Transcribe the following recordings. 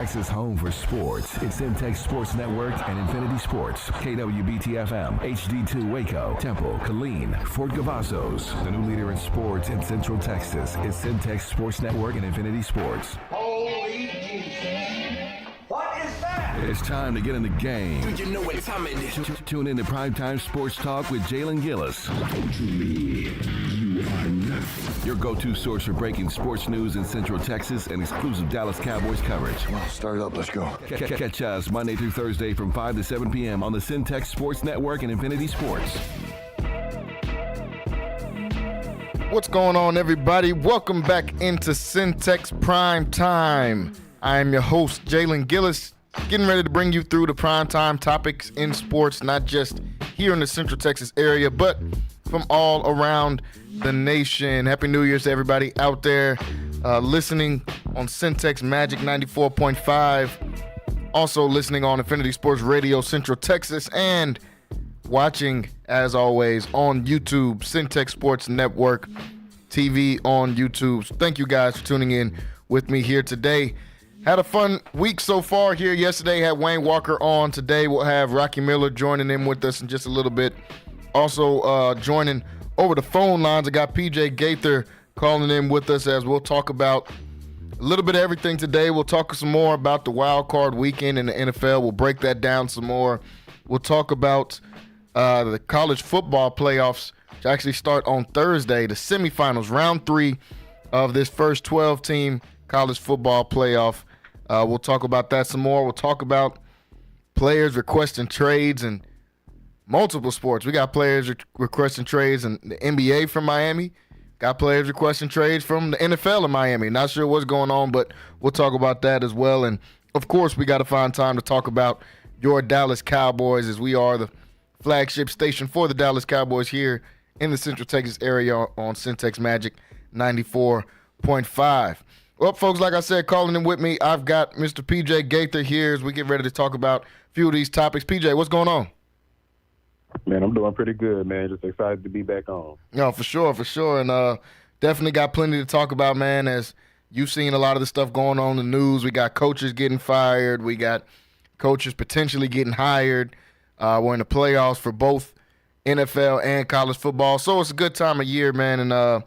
Texas home for sports. It's Centex Sports Network and Infinity Sports. KWBT-FM, HD2 Waco, Temple, Killeen, Fort Cavazos. The new leader in sports in Central Texas is Centex Sports Network and Infinity Sports. Holy Jesus. What is that? It's time to get in the game. Do you know what time it is? Tune in to Primetime Sports Talk with Jalen Gillis. To me, you are nothing. Your go-to source for breaking sports news in Central Texas and exclusive Dallas Cowboys coverage. Start it up, let's go. Catch us Monday through Thursday from 5 to 7 p.m. on the Centex Sports Network and Infinity Sports. What's going on, everybody? Welcome back into Centex Prime Time. I am your host, Jalen Gillis, getting ready to bring you through the prime time topics in sports, not just here in the Central Texas area, but from all around the nation. Happy New Year's to everybody out there listening on Centex Magic 94.5, also listening on Infinity Sports Radio Central Texas, and watching, as always, on YouTube, Centex Sports Network TV on YouTube. So thank you guys for tuning in with me here today. Had a fun week so far here. Yesterday had Wayne Walker on. Today we'll have Rocky Miller joining in with us in just a little bit. Also joining over the phone lines, I got PJ Gaither calling in with us as we'll talk about a little bit of everything today. We'll talk some more about the wild card weekend in the NFL. We'll break that down some more. We'll talk about the college football playoffs, which actually start on Thursday, the semifinals, round 3 of this first 12-team college football playoff. We'll talk about that some more. We'll talk about players requesting trades in multiple sports. We got players requesting trades in the NBA from Miami. Got players requesting trades from the NFL in Miami. Not sure what's going on, but we'll talk about that as well. And, of course, we got to find time to talk about your Dallas Cowboys, as we are the flagship station for the Dallas Cowboys here in the Central Texas area on Centex Magic 94.5. Well, folks, like I said, calling in with me, I've got Mr. PJ Gaither here as we get ready to talk about a few of these topics. PJ, what's going on? Man, I'm doing pretty good, man. Just excited to be back on. No, for sure. And definitely got plenty to talk about, man, as you've seen a lot of the stuff going on in the news. We got coaches getting fired. We got coaches potentially getting hired. We're in the playoffs for both NFL and college football. So it's a good time of year, man. And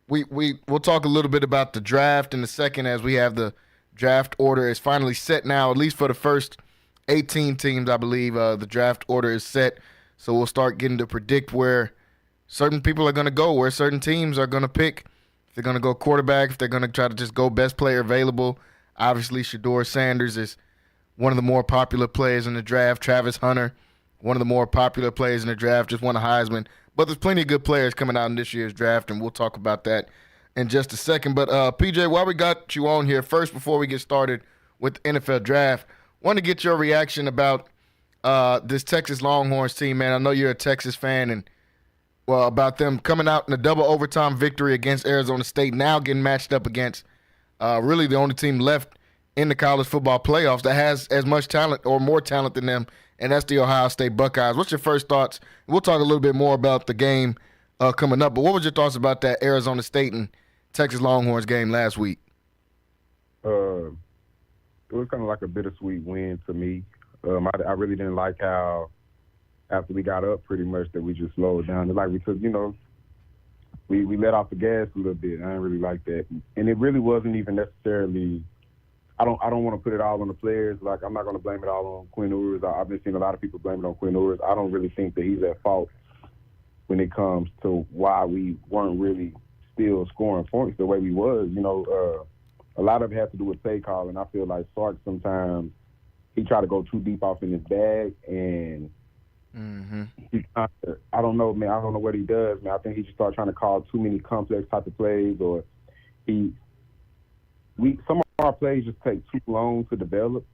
we'll talk a little bit about the draft in a second, as we have the draft order is finally set now, at least for the first 18 teams, I believe. The draft order is set. So we'll start getting to predict where certain people are going to go, where certain teams are going to pick. If they're going to go quarterback, if they're going to try to just go best player available. Obviously, Shedeur Sanders is one of the more popular players in the draft. Travis Hunter, one of the more popular players in the draft, just won a Heisman. But there's plenty of good players coming out in this year's draft, and we'll talk about that in just a second. But, PJ, while we got you on here, first, before we get started with the NFL draft, want to get your reaction about this Texas Longhorns team, man. I know you're a Texas fan, and, well, about them coming out in a double overtime victory against Arizona State, now getting matched up against really the only team left in the college football playoffs that has as much talent or more talent than them, and that's the Ohio State Buckeyes. What's your first thoughts? We'll talk a little bit more about the game coming up, but what was your thoughts about that Arizona State and Texas Longhorns game last week? It was kind of like a bittersweet win to me. I really didn't like how, after we got up pretty much, that we just slowed down. It's like we took, we let off the gas a little bit. I didn't really like that. And it really wasn't even necessarily – I don't want to put it all on the players. Like, I'm not going to blame it all on Quinn Ewers. I've been seeing a lot of people blame it on Quinn Ewers. I don't really think that he's at fault when it comes to why we weren't really still scoring points the way we was. A lot of it has to do with play calling. I feel like Sark sometimes – he tried to go too deep off in his bag, and I don't know, man. I don't know what he does, man. I think he just started trying to call too many complex type of plays, or some of our plays just take too long to develop,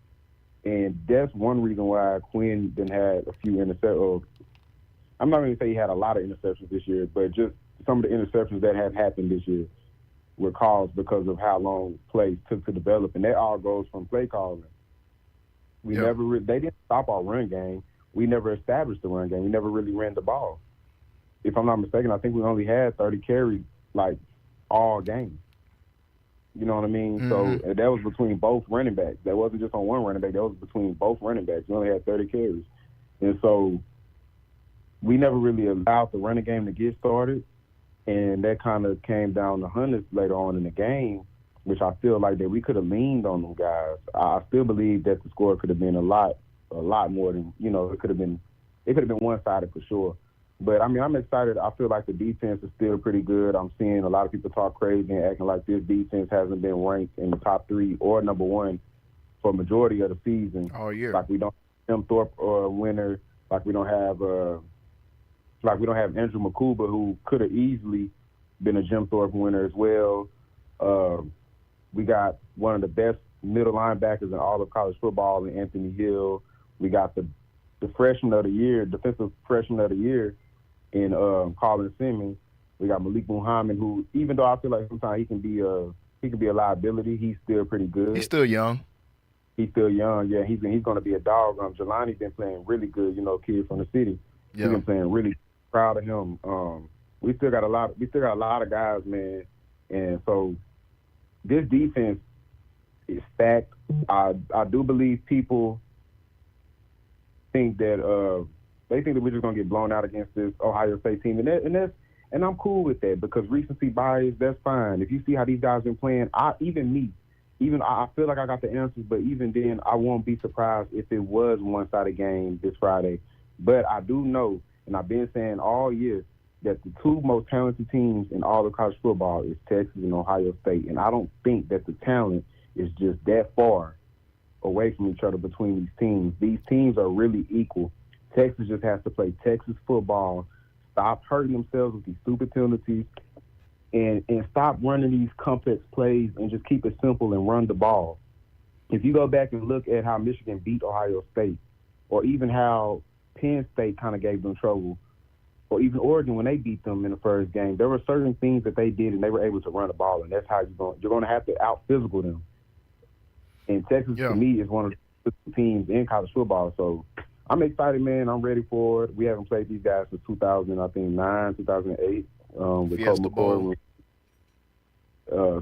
and that's one reason why Quinn then had a few interceptions. I'm not going to say he had a lot of interceptions this year, but just some of the interceptions that have happened this year were caused because of how long plays took to develop, and that all goes from play calling. They didn't stop our run game. We never established the run game. We never really ran the ball. If I'm not mistaken, I think we only had 30 carries, like, all game. You know what I mean? Mm-hmm. So and that was between both running backs. That wasn't just on one running back. That was between both running backs. We only had 30 carries. And so we never really allowed the running game to get started. And that kind of came down to Hunners later on in the game, which I feel like that we could have leaned on them guys. I still believe that the score could have been a lot more than, it could have been one-sided for sure. But, I mean, I'm excited. I feel like the defense is still pretty good. I'm seeing a lot of people talk crazy and acting like this defense hasn't been ranked in the top 3 or number 1 for a majority of the season. All year. Like we don't have Tim Thorpe or a winner. Like we don't have Andrew Makuba, who could have easily been a Jim Thorpe winner as well. We got one of the best middle linebackers in all of college football in Anthony Hill. We got the freshman of the year, defensive freshman of the year in Colin Simmons. We got Malik Muhammad, who, even though I feel like sometimes he can be a liability, he's still pretty good. He's still young. He's still young, yeah. He's going to be a dog. Jelani's been playing really good, kid from the city. Yeah. He's been playing really proud of him. We still got a lot of guys, man. And so this defense is stacked. I do believe people think that they think that we're just gonna get blown out against this Ohio State team, and I'm cool with that because recency bias, that's fine. If you see how these guys been playing, I feel like I got the answers, but even then, I won't be surprised if it was one-sided game this Friday. But I do know, and I've been saying all year, that the 2 most talented teams in all of college football is Texas and Ohio State, and I don't think that the talent is just that far away from each other between these teams. These teams are really equal. Texas just has to play Texas football, stop hurting themselves with these stupid penalties, and stop running these complex plays and just keep it simple and run the ball. If you go back and look at how Michigan beat Ohio State, or even how Penn State kind of gave them trouble, or even Oregon when they beat them in the first game, there were certain things that they did and they were able to run the ball, and that's how you're going to have to out-physical them. And Texas, to me, is one of the teams in college football. So I'm excited, man. I'm ready for it. We haven't played these guys since 2009, 2008 with Colt McCoy.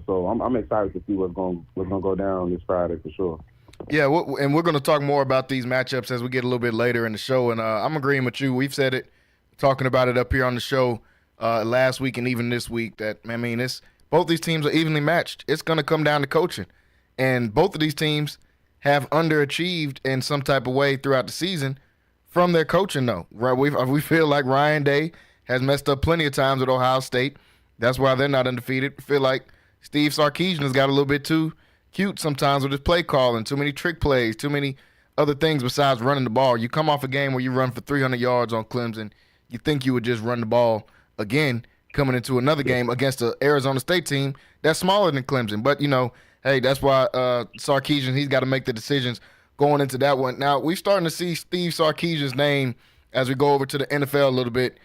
So I'm excited to see what's going to go down this Friday for sure. Yeah, and we're going to talk more about these matchups as we get a little bit later in the show. And I'm agreeing with you. We've said it, talking about it up here on the show last week and even this week, that, I mean, both these teams are evenly matched. It's going to come down to coaching. And both of these teams have underachieved in some type of way throughout the season from their coaching, though. Right? We feel like Ryan Day has messed up plenty of times with Ohio State. That's why they're not undefeated. I feel like Steve Sarkisian has got a little bit too cute sometimes with his play calling, too many trick plays, too many other things besides running the ball. You come off a game where you run for 300 yards on Clemson, you think you would just run the ball again coming into another game against an Arizona State team that's smaller than Clemson. But, hey, that's why Sarkisian, he's got to make the decisions going into that one. Now, we're starting to see Steve Sarkisian's name as we go over to the NFL a little bit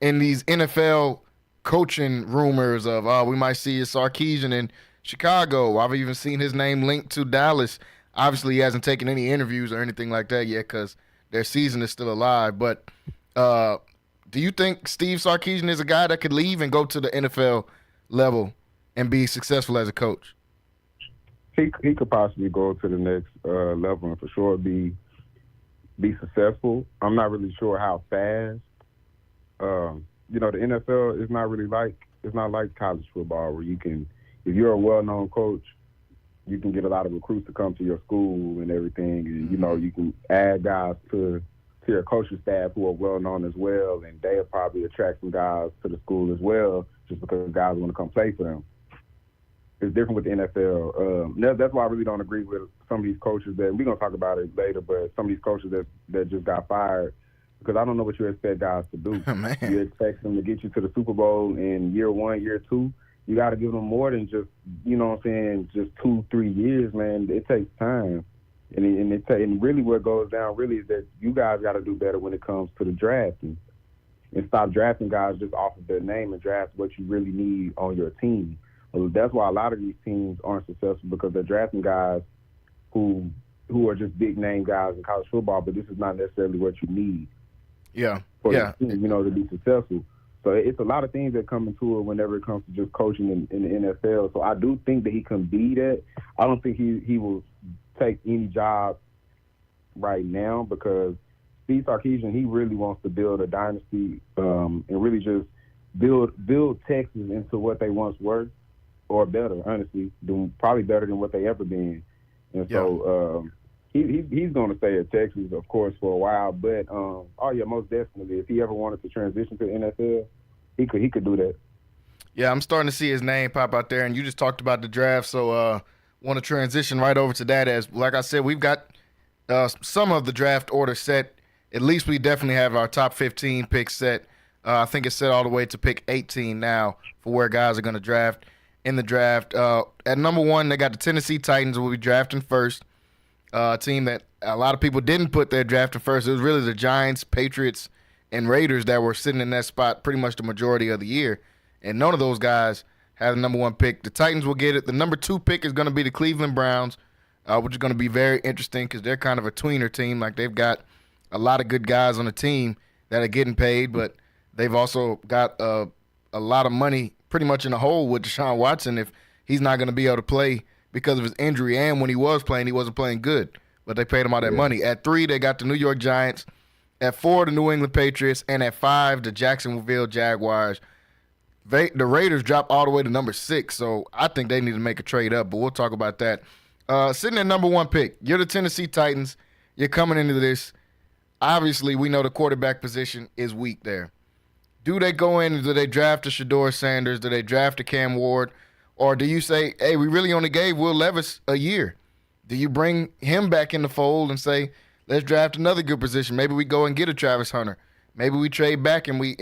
in these NFL coaching rumors of, we might see a Sarkisian in Chicago. I've even seen his name linked to Dallas. Obviously, he hasn't taken any interviews or anything like that yet because their season is still alive. But do you think Steve Sarkisian is a guy that could leave and go to the NFL level and be successful as a coach? He could possibly go to the next level and for sure be successful. I'm not really sure how fast. The NFL is not really like college football where you can, if you're a well-known coach, you can get a lot of recruits to come to your school and everything, and you can add guys to your coaching staff who are well-known as well, and they'll probably attract some guys to the school as well, just because guys want to come play for them. It's different with the NFL. That's why I really don't agree with some of these coaches that we're gonna talk about it later. But some of these coaches that just got fired, because I don't know what you expect guys to do. Man. You expect them to get you to the Super Bowl in year 1, year 2. You got to give them more than just, just 2-3 years, man. It takes time, and really what goes down really is that you guys got to do better when it comes to the drafting, and stop drafting guys just off of their name and draft what you really need on your team. That's why a lot of these teams aren't successful, because they're drafting guys who are just big name guys in college football, but this is not necessarily what you need. Yeah. For your team, to be successful. So it's a lot of things that come into it whenever it comes to just coaching in the NFL. So I do think that he can be that. I don't think he will take any job right now because Steve Sarkisian, he really wants to build a dynasty and really just build Texas into what they once were, or better, honestly, probably better than what they ever been. And so he's going to stay at Texas, of course, for a while. But most definitely, if he ever wanted to transition to the NFL, he could do that. Yeah, I'm starting to see his name pop out there, and you just talked about the draft, so want to transition right over to that. As like I said, we've got some of the draft order set. At least we definitely have our top 15 picks set. I think it's set all the way to pick 18 now for where guys are going to draft in the draft. At number 1, they got the Tennessee Titans, who will be drafting first. A team that a lot of people didn't put their drafting first. It was really the Giants, Patriots, and Raiders that were sitting in that spot pretty much the majority of the year. And none of those guys have the number 1 pick. The Titans will get it. The number 2 pick is going to be the Cleveland Browns, which is going to be very interesting because they're kind of a tweener team. Like, they've got a lot of good guys on the team that are getting paid, but they've also got a lot of money pretty much in the hole with Deshaun Watson if he's not going to be able to play because of his injury. And when he was playing, he wasn't playing good, but they paid him all that money. At 3, they got the New York Giants. At 4, the New England Patriots. And at 5, the Jacksonville Jaguars. The Raiders dropped all the way to number 6, so I think they need to make a trade up, but we'll talk about that. Sitting at number 1 pick, you're the Tennessee Titans. You're coming into this. Obviously, we know the quarterback position is weak there. Do they go in and do they draft a Shedeur Sanders? Do they draft a Cam Ward? Or do you say, hey, we really only gave Will Levis a year? Do you bring him back in the fold and say, let's draft another good position? Maybe we go and get a Travis Hunter. Maybe we trade back and we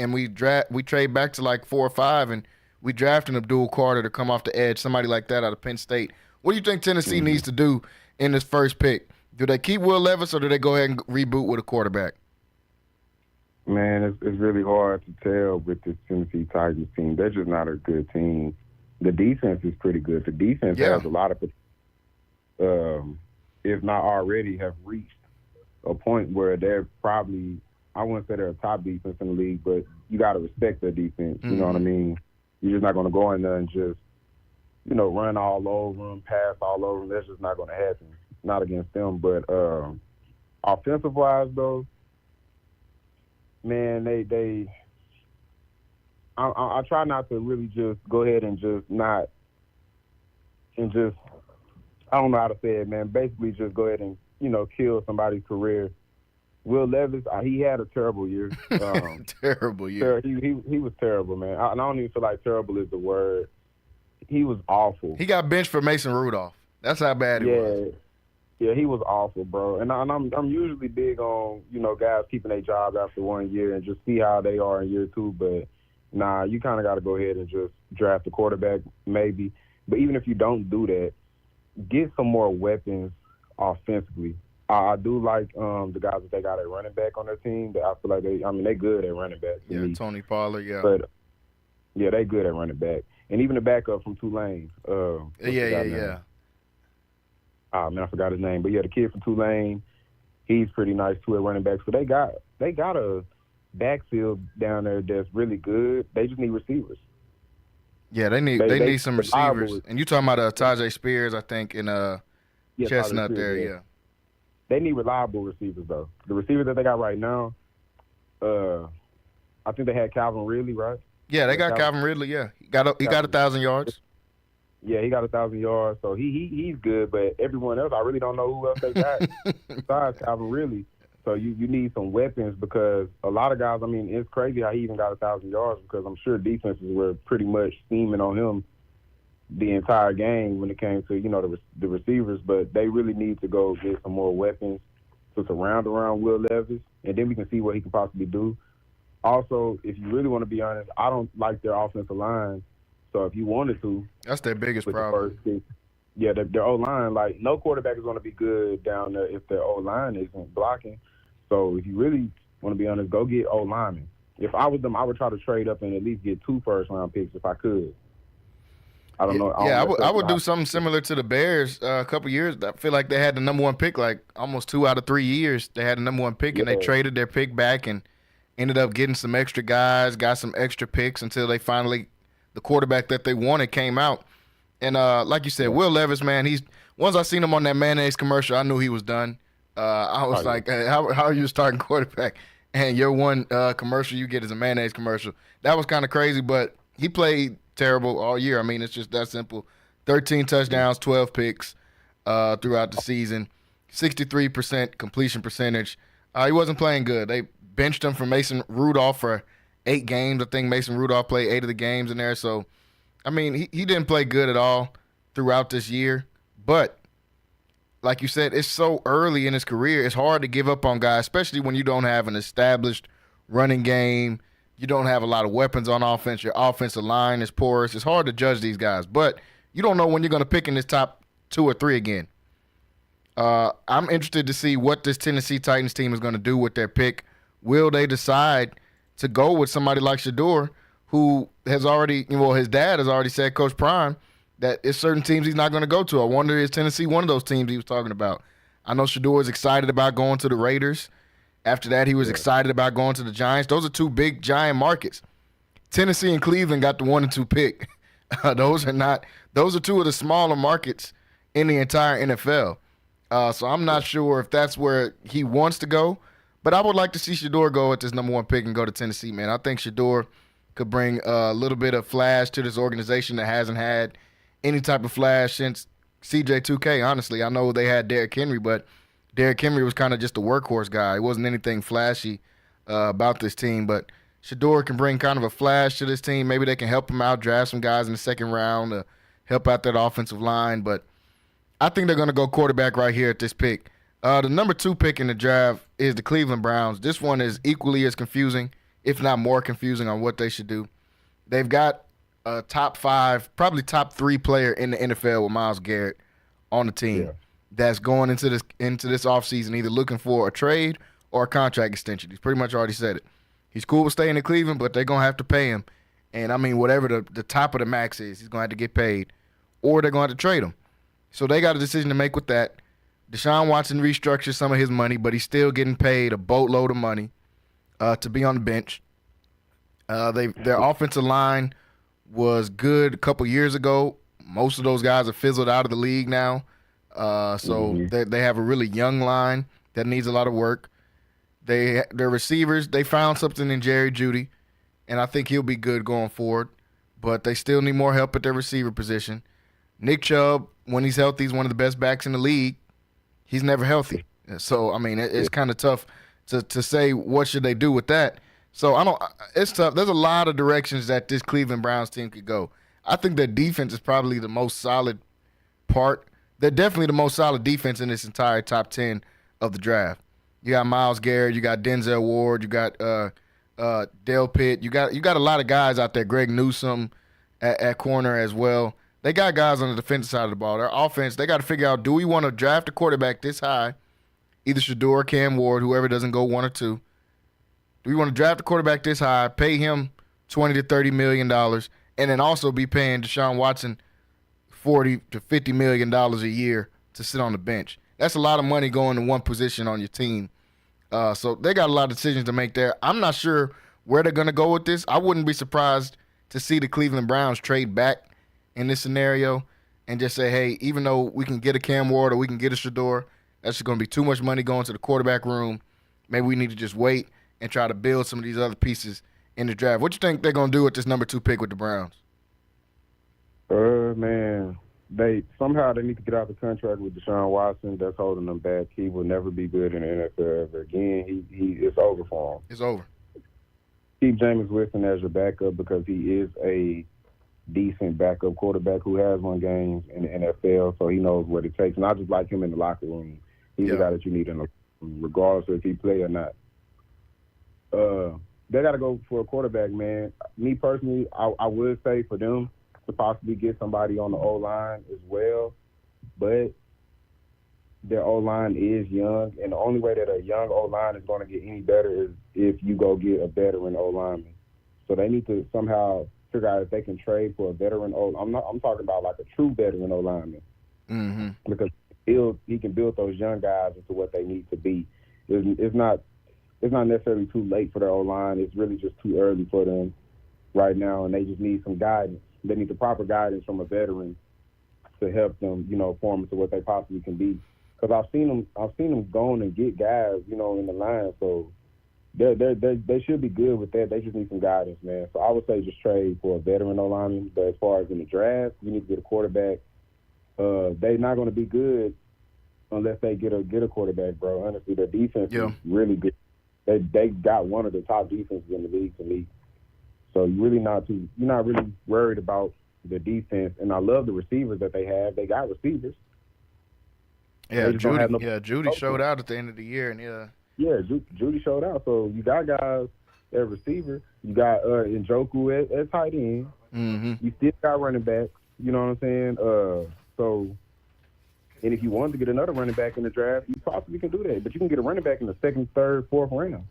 trade back to like 4 or 5 and we draft an Abdul Carter to come off the edge, somebody like that out of Penn State. What do you think Tennessee needs to do in this first pick? Do they keep Will Levis or do they go ahead and reboot with a quarterback? Man, it's really hard to tell with this Tennessee Titans team. They're just not a good team. The defense is pretty good. The defense has a lot of, if not already, have reached a point where they're probably, I wouldn't say they're a top defense in the league, but you got to respect their defense. You know what I mean? You're just not going to go in there and just, run all over them, pass all over them. That's just not going to happen. Not against them. But offensive-wise, though, man, I try not to really just go ahead and I don't know how to say it, man. Basically, just go ahead and, kill somebody's career. Will Levis, he had a terrible year. Terrible year. He was terrible, man. I don't even feel like terrible is the word. He was awful. He got benched for Mason Rudolph. That's how bad he was. Yeah, he was awful, bro. And I'm usually big on, guys keeping their jobs after 1 year and just see how they are in year 2. But, nah, you kind of got to go ahead and just draft a quarterback maybe. But even if you don't do that, get some more weapons offensively. I do like the guys that they got at running back on their team. I feel like they're good at running back. Yeah, Tony Pollard, yeah. But, yeah, they good at running back. And even the backup from Tulane. Yeah. Oh, man, I forgot his name. But, yeah, the kid from Tulane, he's pretty nice, too, at running back. So they got a backfield down there that's really good. They just need receivers. Yeah, they need some receivers. And you talking about Tajay Spears, I think, in Chestnut there, yeah. They need reliable receivers, though. The receivers that they got right now, I think they had Calvin Ridley, right? Yeah, they got Calvin Ridley, yeah. He got 1,000 yards. Yeah, he got 1,000 yards, so he's good. But everyone else, I really don't know who else they got besides Calvin Ridley. So you need some weapons because a lot of guys, it's crazy how he even got 1,000 yards because I'm sure defenses were pretty much steaming on him the entire game when it came to, the receivers. But they really need to go get some more weapons to surround around Will Levis, and then we can see what he can possibly do. Also, if you really want to be honest, I don't like their offensive line. So if you wanted to, that's their biggest problem. Their O-line, like no quarterback is going to be good down there if their O-line isn't blocking. So if you really want to be honest, go get O-linemen. If I was them, I would try to trade up and at least get 2 first-round picks if I could. I don't know. I would do something similar to the Bears a couple years. I feel like they had the number 1 pick like almost 2 out of 3 years. They had the number 1 pick and they traded their pick back and ended up getting some extra guys, got some extra picks until they finally the quarterback that they wanted came out. And like you said, Will Levis, man, once I seen him on that mayonnaise commercial, I knew he was done. I was like, hey, how are you a starting quarterback? And your one commercial you get is a mayonnaise commercial. That was kind of crazy, but he played terrible all year. I mean, it's just that simple. 13 touchdowns, 12 picks throughout the season, 63% completion percentage. He wasn't playing good. They benched him for Mason Rudolph for 8 games. I think Mason Rudolph played 8 of the games in there. So, I mean, he didn't play good at all throughout this year. But like you said, it's so early in his career. It's hard to give up on guys, especially when you don't have an established running game. You don't have a lot of weapons on offense. Your offensive line is porous. It's hard to judge these guys. But you don't know when you're going to pick in this top 2 or 3 again. I'm interested to see what this Tennessee Titans team is going to do with their pick. Will they decide to go with somebody like Shador, who has already, his dad has already said, Coach Prime, that it's certain teams he's not going to go to. I wonder, is Tennessee one of those teams he was talking about? I know Shador is excited about going to the Raiders. After that, he was excited about going to the Giants. Those are 2 big giant markets. Tennessee and Cleveland got the 1 and 2 pick. Those are 2 of the smaller markets in the entire NFL. So I'm not sure if that's where he wants to go. But I would like to see Shador go at this number 1 pick and go to Tennessee, man. I think Shador could bring a little bit of flash to this organization that hasn't had any type of flash since CJ2K, honestly. I know they had Derrick Henry, but Derrick Henry was kind of just a workhorse guy. It wasn't anything flashy about this team. But Shador can bring kind of a flash to this team. Maybe they can help him out, draft some guys in the second round to help out that offensive line. But I think they're going to go quarterback right here at this pick. The number 2 pick in the draft is the Cleveland Browns. This one is equally as confusing, if not more confusing, on what they should do. They've got a top 5, probably top 3 player in the NFL with Myles Garrett on the team that's going into this offseason either looking for a trade or a contract extension. He's pretty much already said it. He's cool with staying in Cleveland, but they're going to have to pay him. And, I mean, whatever the top of the max is, he's going to have to get paid, or they're going to have to trade him. So they got a decision to make with that. Deshaun Watson restructured some of his money, but he's still getting paid a boatload of money to be on the bench. Their offensive line was good a couple years ago. Most of those guys have fizzled out of the league now. They have a really young line that needs a lot of work. Their receivers, they found something in Jerry Jeudy, and I think he'll be good going forward. But they still need more help at their receiver position. Nick Chubb, when he's healthy, is one of the best backs in the league. He's never healthy. So, I mean, it's kind of tough to say what should they do with that. So, it's tough. There's a lot of directions that this Cleveland Browns team could go. I think their defense is probably the most solid part. They're definitely the most solid defense in this entire top 10 of the draft. You got Myles Garrett, you got Denzel Ward, you got Dale Pitt. You got a lot of guys out there. Greg Newsome at corner as well. They got guys on the defensive side of the ball. Their offense, they got to figure out, do we want to draft a quarterback this high, either Shador or Cam Ward, whoever doesn't go 1 or 2. Do we want to draft a quarterback this high, pay him $20 to $30 million, and then also be paying Deshaun Watson $40 to $50 million a year to sit on the bench? That's a lot of money going to one position on your team. So they got a lot of decisions to make there. I'm not sure where they're going to go with this. I wouldn't be surprised to see the Cleveland Browns trade back in this scenario and just say, hey, even though we can get a Cam Ward or we can get a Shador, that's just going to be too much money going to the quarterback room. Maybe we need to just wait and try to build some of these other pieces in the draft. What you think they're going to do with this number 2 pick with the Browns? Man, they need to get out of the contract with Deshaun Watson. That's holding them back. He will never be good in the NFL ever again. It's over for him. It's over. Keep Jameis Winston as your backup because he is a decent backup quarterback who has won games in the NFL, so he knows what it takes. And I just like him in the locker room. He's the guy that you need in the room, regardless of if he play or not. They got to go for a quarterback, man. Me personally, I would say for them to possibly get somebody on the O-line as well, but their O-line is young, and the only way that a young O-line is going to get any better is if you go get a veteran O-lineman. So they need to somehow figure out if they can trade for a veteran I'm talking about like a true veteran O-lineman. Mm-hmm. Because he can build those young guys into what they need to be. It's not it's not necessarily too late for their O-line. It's really just too early for them right now, and they just need some guidance. They need the proper guidance from a veteran to help them, form into what they possibly can be. Because I've seen them go on and get guys, in the line. So they should be good with that. They just need some guidance, man. So I would say just trade for a veteran O-lineman. But as far as in the draft, you need to get a quarterback. They're not going to be good unless they get a quarterback, bro. Honestly, their defense is really good. They got one of the top defenses in the league to me. So you're not really worried about the defense. And I love the receivers that they have. They got receivers. Yeah, Judy showed out at the end of the year, and Judy showed out. So you got guys at receiver. You got Njoku at tight end. Mm-hmm. You still got running backs. You know what I'm saying? And if you wanted to get another running back in the draft, you possibly can do that. But you can get a running back in the second, third, fourth round.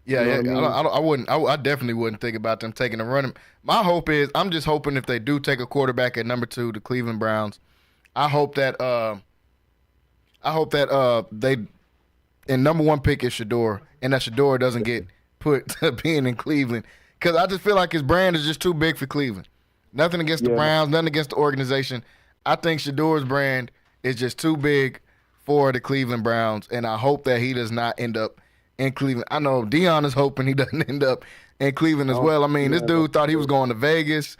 Yeah, I wouldn't. I definitely wouldn't think about them taking a running. My hope is, I'm just hoping if they do take a quarterback at number 2, the Cleveland Browns, I hope that they, and number 1 pick is Shador, and that Shador doesn't get put to being in Cleveland, because I just feel like his brand is just too big for Cleveland. Nothing against the Browns, nothing against the organization. I think Shador's brand is just too big for the Cleveland Browns, and I hope that he does not end up in Cleveland. I know Dion is hoping he doesn't end up in Cleveland as well. I mean, this dude thought he was going to Vegas.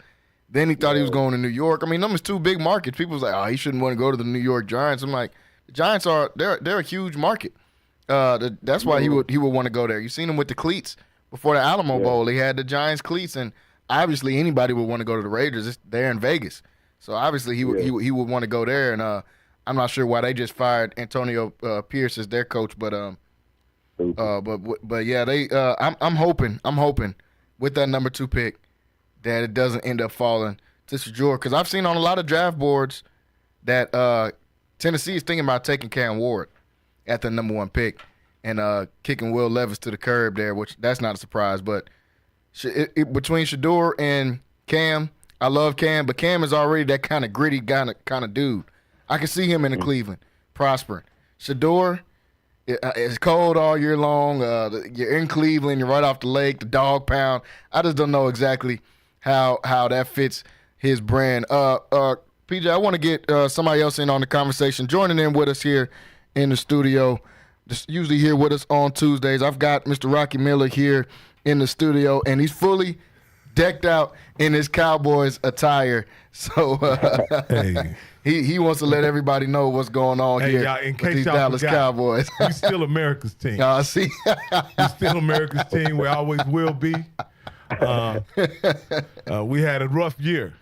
Then he thought he was going to New York. I mean, them is 2 big markets. People was like, oh, he shouldn't want to go to the New York Giants. I'm like, the Giants they're a huge market. That's why he would want to go there. You seen him with the cleats before the Alamo Bowl. He had the Giants cleats, and obviously anybody would want to go to the Raiders. They're in Vegas, so obviously he would want to go there. And I'm not sure why they just fired Antonio Pierce as their coach, but yeah, I'm hoping with that number 2 pick that it doesn't end up falling to Shador, because I've seen on a lot of draft boards that Tennessee is thinking about taking Cam Ward at the number 1 pick and kicking Will Levis to the curb there, which that's not a surprise. But between Shador and Cam, I love Cam, but Cam is already that kind of gritty kind of dude. I can see him in Cleveland prospering. Shador, it's cold all year long. You're in Cleveland. You're right off the lake, the dog pound. I just don't know exactly how that fits his brand. PJ, I want to get somebody else in on the conversation. Joining in with us here in the studio, just usually here with us on Tuesdays. I've got Mr. Rocky Miller here in the studio, and he's fully decked out in his Cowboys attire. So hey. He wants to let everybody know what's going on here y'all, in with case these y'all Dallas forgot, Cowboys. We still America's team. I see. We still America's team. We always will be. We had a rough year,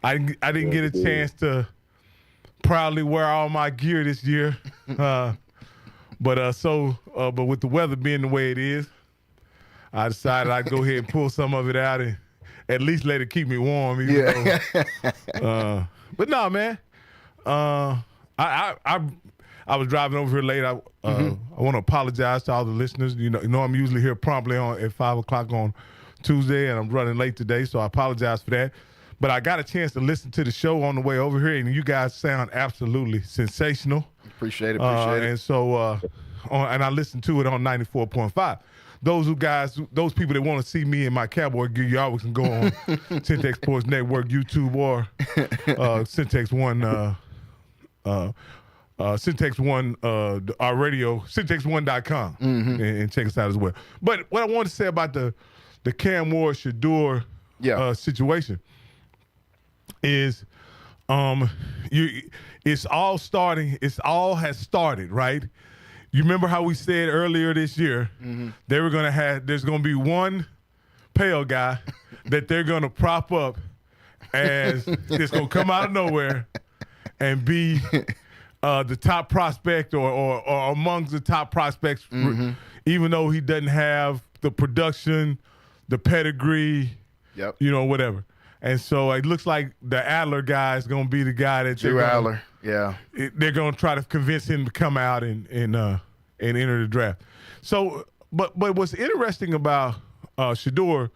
I didn't get a chance to proudly wear all my gear this year, but with the weather being the way it is, I decided I'd go ahead and pull some of it out and at least let it keep me warm. But no, man. I was driving over here late. I want to apologize to all the listeners. You know I'm usually here promptly at 5 o'clock on Tuesday, and I'm running late today, so I apologize for that. But I got a chance to listen to the show on the way over here, and you guys sound absolutely sensational. Appreciate it. And so, and I listened to it on 94.5. Those people that want to see me in my Cowboy gear, you always can go on Centex Sports Network, YouTube, or Centex One, Centex One, our radio, CentexOne.com, and check us out as well. But what I want to say about the Cam Ward Shador situation is, it's all has started, right? You remember how we said earlier this year there's going to be one pale guy that they're going to prop up as it's going to come out of nowhere and be the top prospect or amongst the top prospects, even though he doesn't have the production, the pedigree, whatever. And so it looks like the Adler guy is going to be the guy that Drew Adler. Yeah, they're going to try to convince him to come out and enter the draft. So, but what's interesting about Shador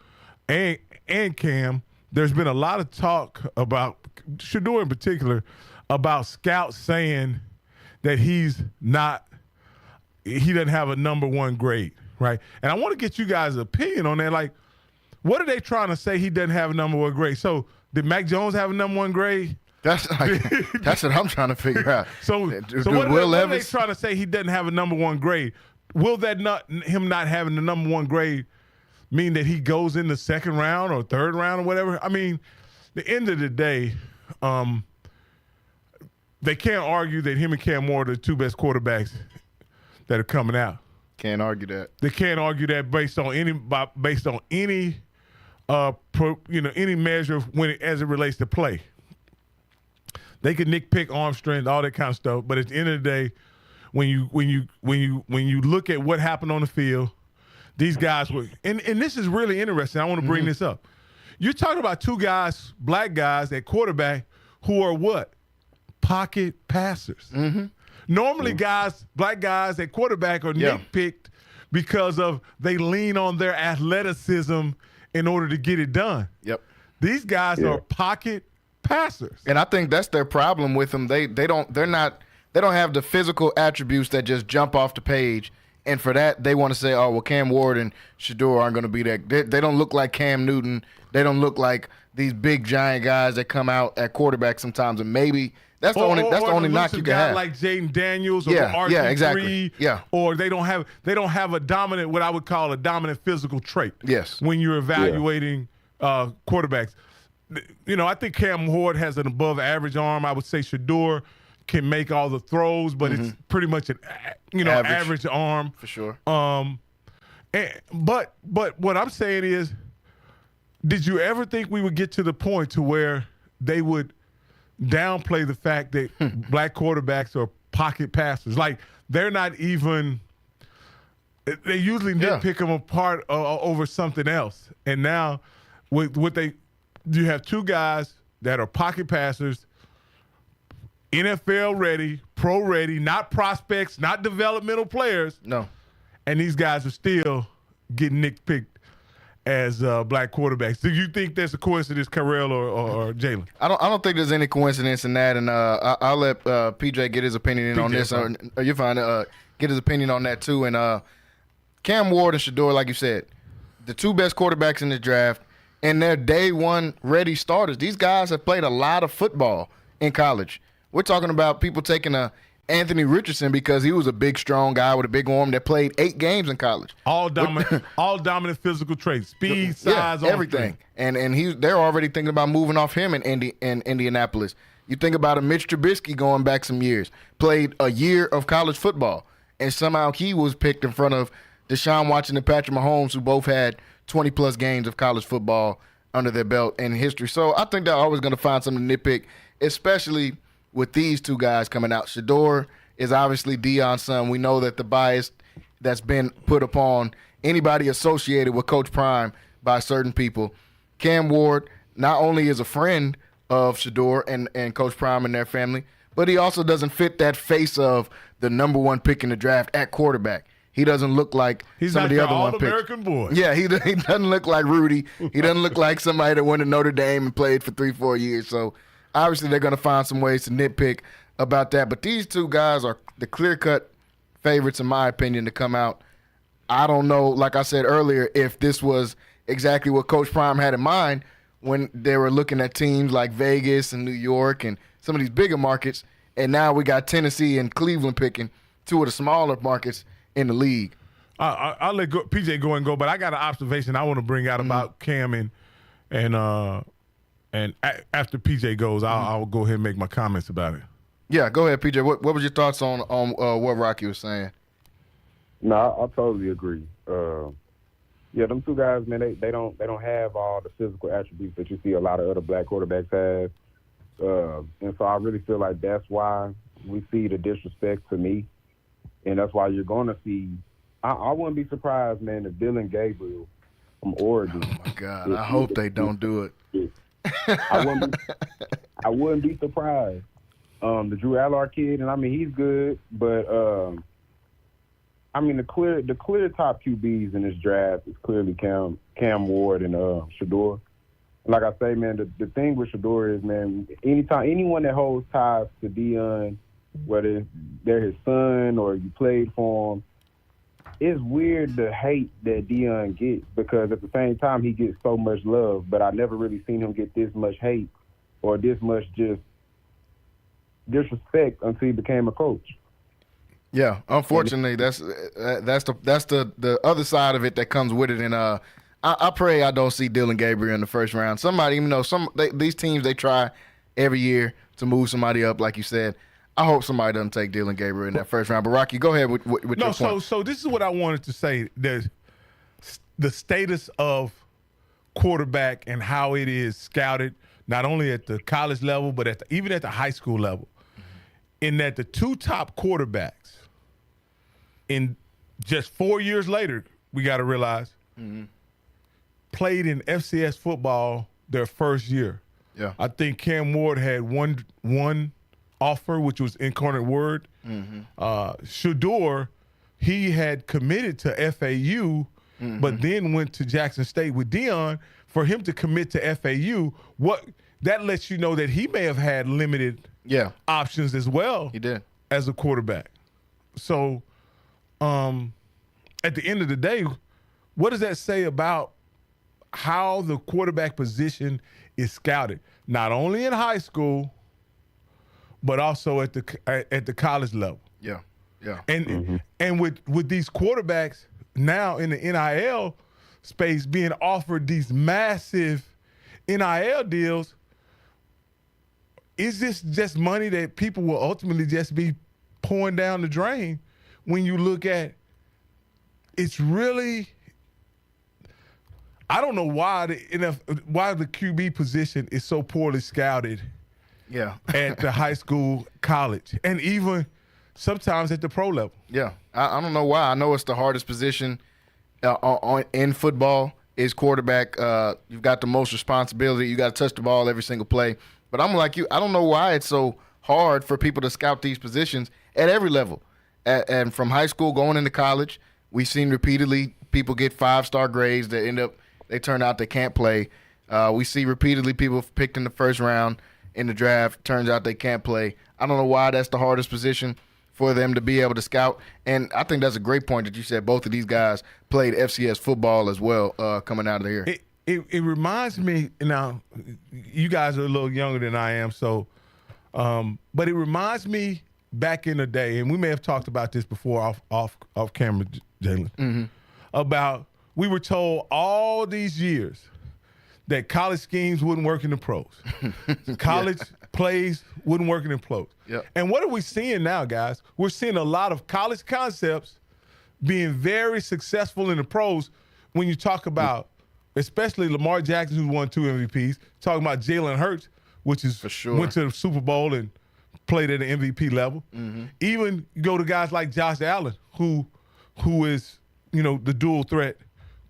and Cam, there's been a lot of talk about Shador in particular about scouts saying that he's not he doesn't have a number one grade, right? And I want to get you guys' opinion on that. Like, what are they trying to say he doesn't have a number one grade? So did Mac Jones have a number one grade? That's what I'm trying to figure out. So what are they trying to say he doesn't have a number one grade? Will that him not having the number one grade mean that he goes in the second round or third round or whatever? I mean, the end of the day, they can't argue that him and Cam Ward are the two best quarterbacks that are coming out. Can't argue that. They can't argue that based on any any measure as it relates to play. They can nitpick arm strength, all that kind of stuff, but at the end of the day, when you look at what happened on the field, these guys were, and this is really interesting. I want to bring this up. You're talking about two guys, black guys at quarterback, who are what? Pocket passers. Normally, black guys at quarterback are nitpicked because of they lean on their athleticism in order to get it done. Yep. These guys are pocket passers, and I think that's their problem with them. They don't have the physical attributes that just jump off the page. And for that, they want to say, oh, well, Cam Ward and Shedeur aren't going to be that. They don't look like Cam Newton. They don't look like these big giant guys that come out at quarterback sometimes. And maybe that's the only knock you can have. Like Jaden Daniels or RG3. Exactly. Yeah. Or they don't have a dominant, what I would call a dominant physical trait. Yes. When you're evaluating quarterbacks. You know, I think Cam Ward has an above average arm. I would say Shedeur can make all the throws, but it's pretty much an average arm for sure. But what I'm saying is, did you ever think we would get to the point to where they would downplay the fact that black quarterbacks are pocket passers? Like, they're not even. They usually nitpick them apart over something else, and now you have two guys that are pocket passers. NFL ready, pro ready, not prospects, not developmental players. No. And these guys are still getting nitpicked as black quarterbacks. Do you think that's a coincidence, Carell or Jalen? I don't think there's any coincidence in that, and I'll let PJ get his opinion on this. Or you're fine. Get his opinion on that too. And Cam Ward and Shedeur, like you said, the two best quarterbacks in this draft, and they're day one ready starters. These guys have played a lot of football in college. We're talking about people taking Anthony Richardson because he was a big, strong guy with a big arm that played 8 games in college. All dominant physical traits, speed, size, everything. And they're already thinking about moving off him in Indianapolis. You think about a Mitch Trubisky going back some years, played a year of college football, and somehow he was picked in front of Deshaun Watson and Patrick Mahomes, who both had 20-plus games of college football under their belt in history. So I think they're always going to find something to nitpick, especially with these two guys coming out. Shedeur is obviously Deion's son. We know that the bias that's been put upon anybody associated with Coach Prime by certain people. Cam Ward not only is a friend of Shedeur and Coach Prime and their family, but he also doesn't fit that face of the number one pick in the draft at quarterback. He doesn't look like some of the other one picks. He's like the All-American boy. Yeah, he doesn't look like Rudy. He doesn't look like somebody that went to Notre Dame and played for 3-4 years. So obviously they're going to find some ways to nitpick about that. But these two guys are the clear-cut favorites, in my opinion, to come out. I don't know, like I said earlier, if this was exactly what Coach Prime had in mind when they were looking at teams like Vegas and New York and some of these bigger markets. And now we got Tennessee and Cleveland picking two of the smaller markets in the league. I'll let PJ go, but I got an observation I want to bring out about Cam and after PJ goes, I'll go ahead and make my comments about it. Yeah, go ahead, PJ. What was your thoughts on what Rocky was saying? No, I totally agree. Them two guys, man, they don't have all the physical attributes that you see a lot of other black quarterbacks have, and so I really feel like that's why we see the disrespect to me. And that's why you're going to see – I wouldn't be surprised, man, if Dylan Gabriel from Oregon. Oh, my God. I hope they don't do it. I wouldn't be surprised. The Drew Allard kid, and, I mean, he's good. But, I mean, the clear top QBs in this draft is clearly Cam Ward and Shedeur. Like I say, man, the thing with Shedeur is, man, anyone that holds ties to Deion – whether they're his son or you played for him, it's weird the hate that Deion gets because at the same time he gets so much love, but I never really seen him get this much hate or this much just disrespect until he became a coach. Yeah, unfortunately, that's the other side of it that comes with it. And I pray I don't see Dillon Gabriel in the first round. Somebody, even though these teams they try every year to move somebody up, like you said. I hope somebody doesn't take Dillon Gabriel in that first round. But Rocky, go ahead with your point. So this is what I wanted to say. There's the status of quarterback and how it is scouted, not only at the college level, but even at the high school level. In that the two top quarterbacks in just 4 years later, we got to realize, played in FCS football their first year. Yeah, I think Cam Ward had one offer, which was Incarnate Word. Shador, he had committed to FAU, but then went to Jackson State with Deion. For him to commit to FAU, that lets you know that he may have had limited options as well. He did as a quarterback. So, at the end of the day, what does that say about how the quarterback position is scouted, not only in high school, but also at the college level? Yeah. And with these quarterbacks now in the NIL space being offered these massive NIL deals, is this just money that people will ultimately just be pouring down the drain? When you look at, it's really, I don't know why the QB position is so poorly scouted. Yeah. At the high school, college, and even sometimes at the pro level. Yeah, I don't know why. I know it's the hardest position in football is quarterback. You've got the most responsibility. You got to touch the ball every single play. But I'm like you. I don't know why it's so hard for people to scout these positions at every level. And from high school going into college, we've seen repeatedly people get 5-star grades that they turn out they can't play. We see repeatedly people picked in the first round in the draft, turns out they can't play. I don't know why that's the hardest position for them to be able to scout. And I think that's a great point that you said both of these guys played FCS football as well coming out of here. It reminds me, now, you guys are a little younger than I am, so but it reminds me back in the day, and we may have talked about this before off camera, Jalen, about we were told all these years that college schemes wouldn't work in the pros. College plays wouldn't work in the pros. Yep. And what are we seeing now, guys? We're seeing a lot of college concepts being very successful in the pros when you talk about, especially Lamar Jackson, who's won 2 MVPs, talking about Jalen Hurts, which is for sure went to the Super Bowl and played at an MVP level. Even you go to guys like Josh Allen, who is, the dual threat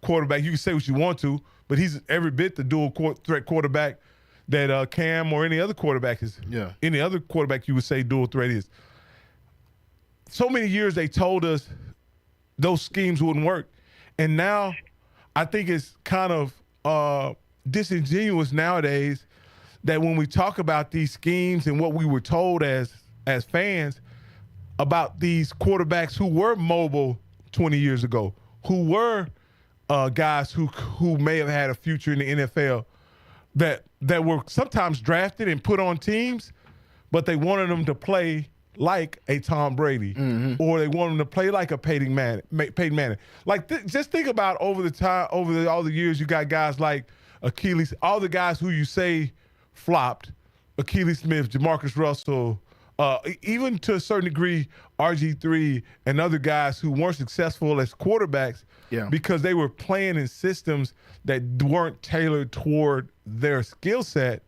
quarterback. You can say what you want to, but he's every bit the dual threat quarterback that Cam or any other quarterback is. Yeah. Any other quarterback you would say dual threat is. So many years they told us those schemes wouldn't work. And now I think it's kind of disingenuous nowadays that when we talk about these schemes and what we were told as fans about these quarterbacks who were mobile 20 years ago, who were guys who may have had a future in the NFL, that were sometimes drafted and put on teams, but they wanted them to play like a Tom Brady, or they wanted them to play like a Peyton Manning. Like just think about over all the years, you got guys like Achilles, all the guys who you say flopped, Achilles Smith, Jamarcus Russell, even to a certain degree, RG3 and other guys who weren't successful as quarterbacks because they were playing in systems that weren't tailored toward their skill set,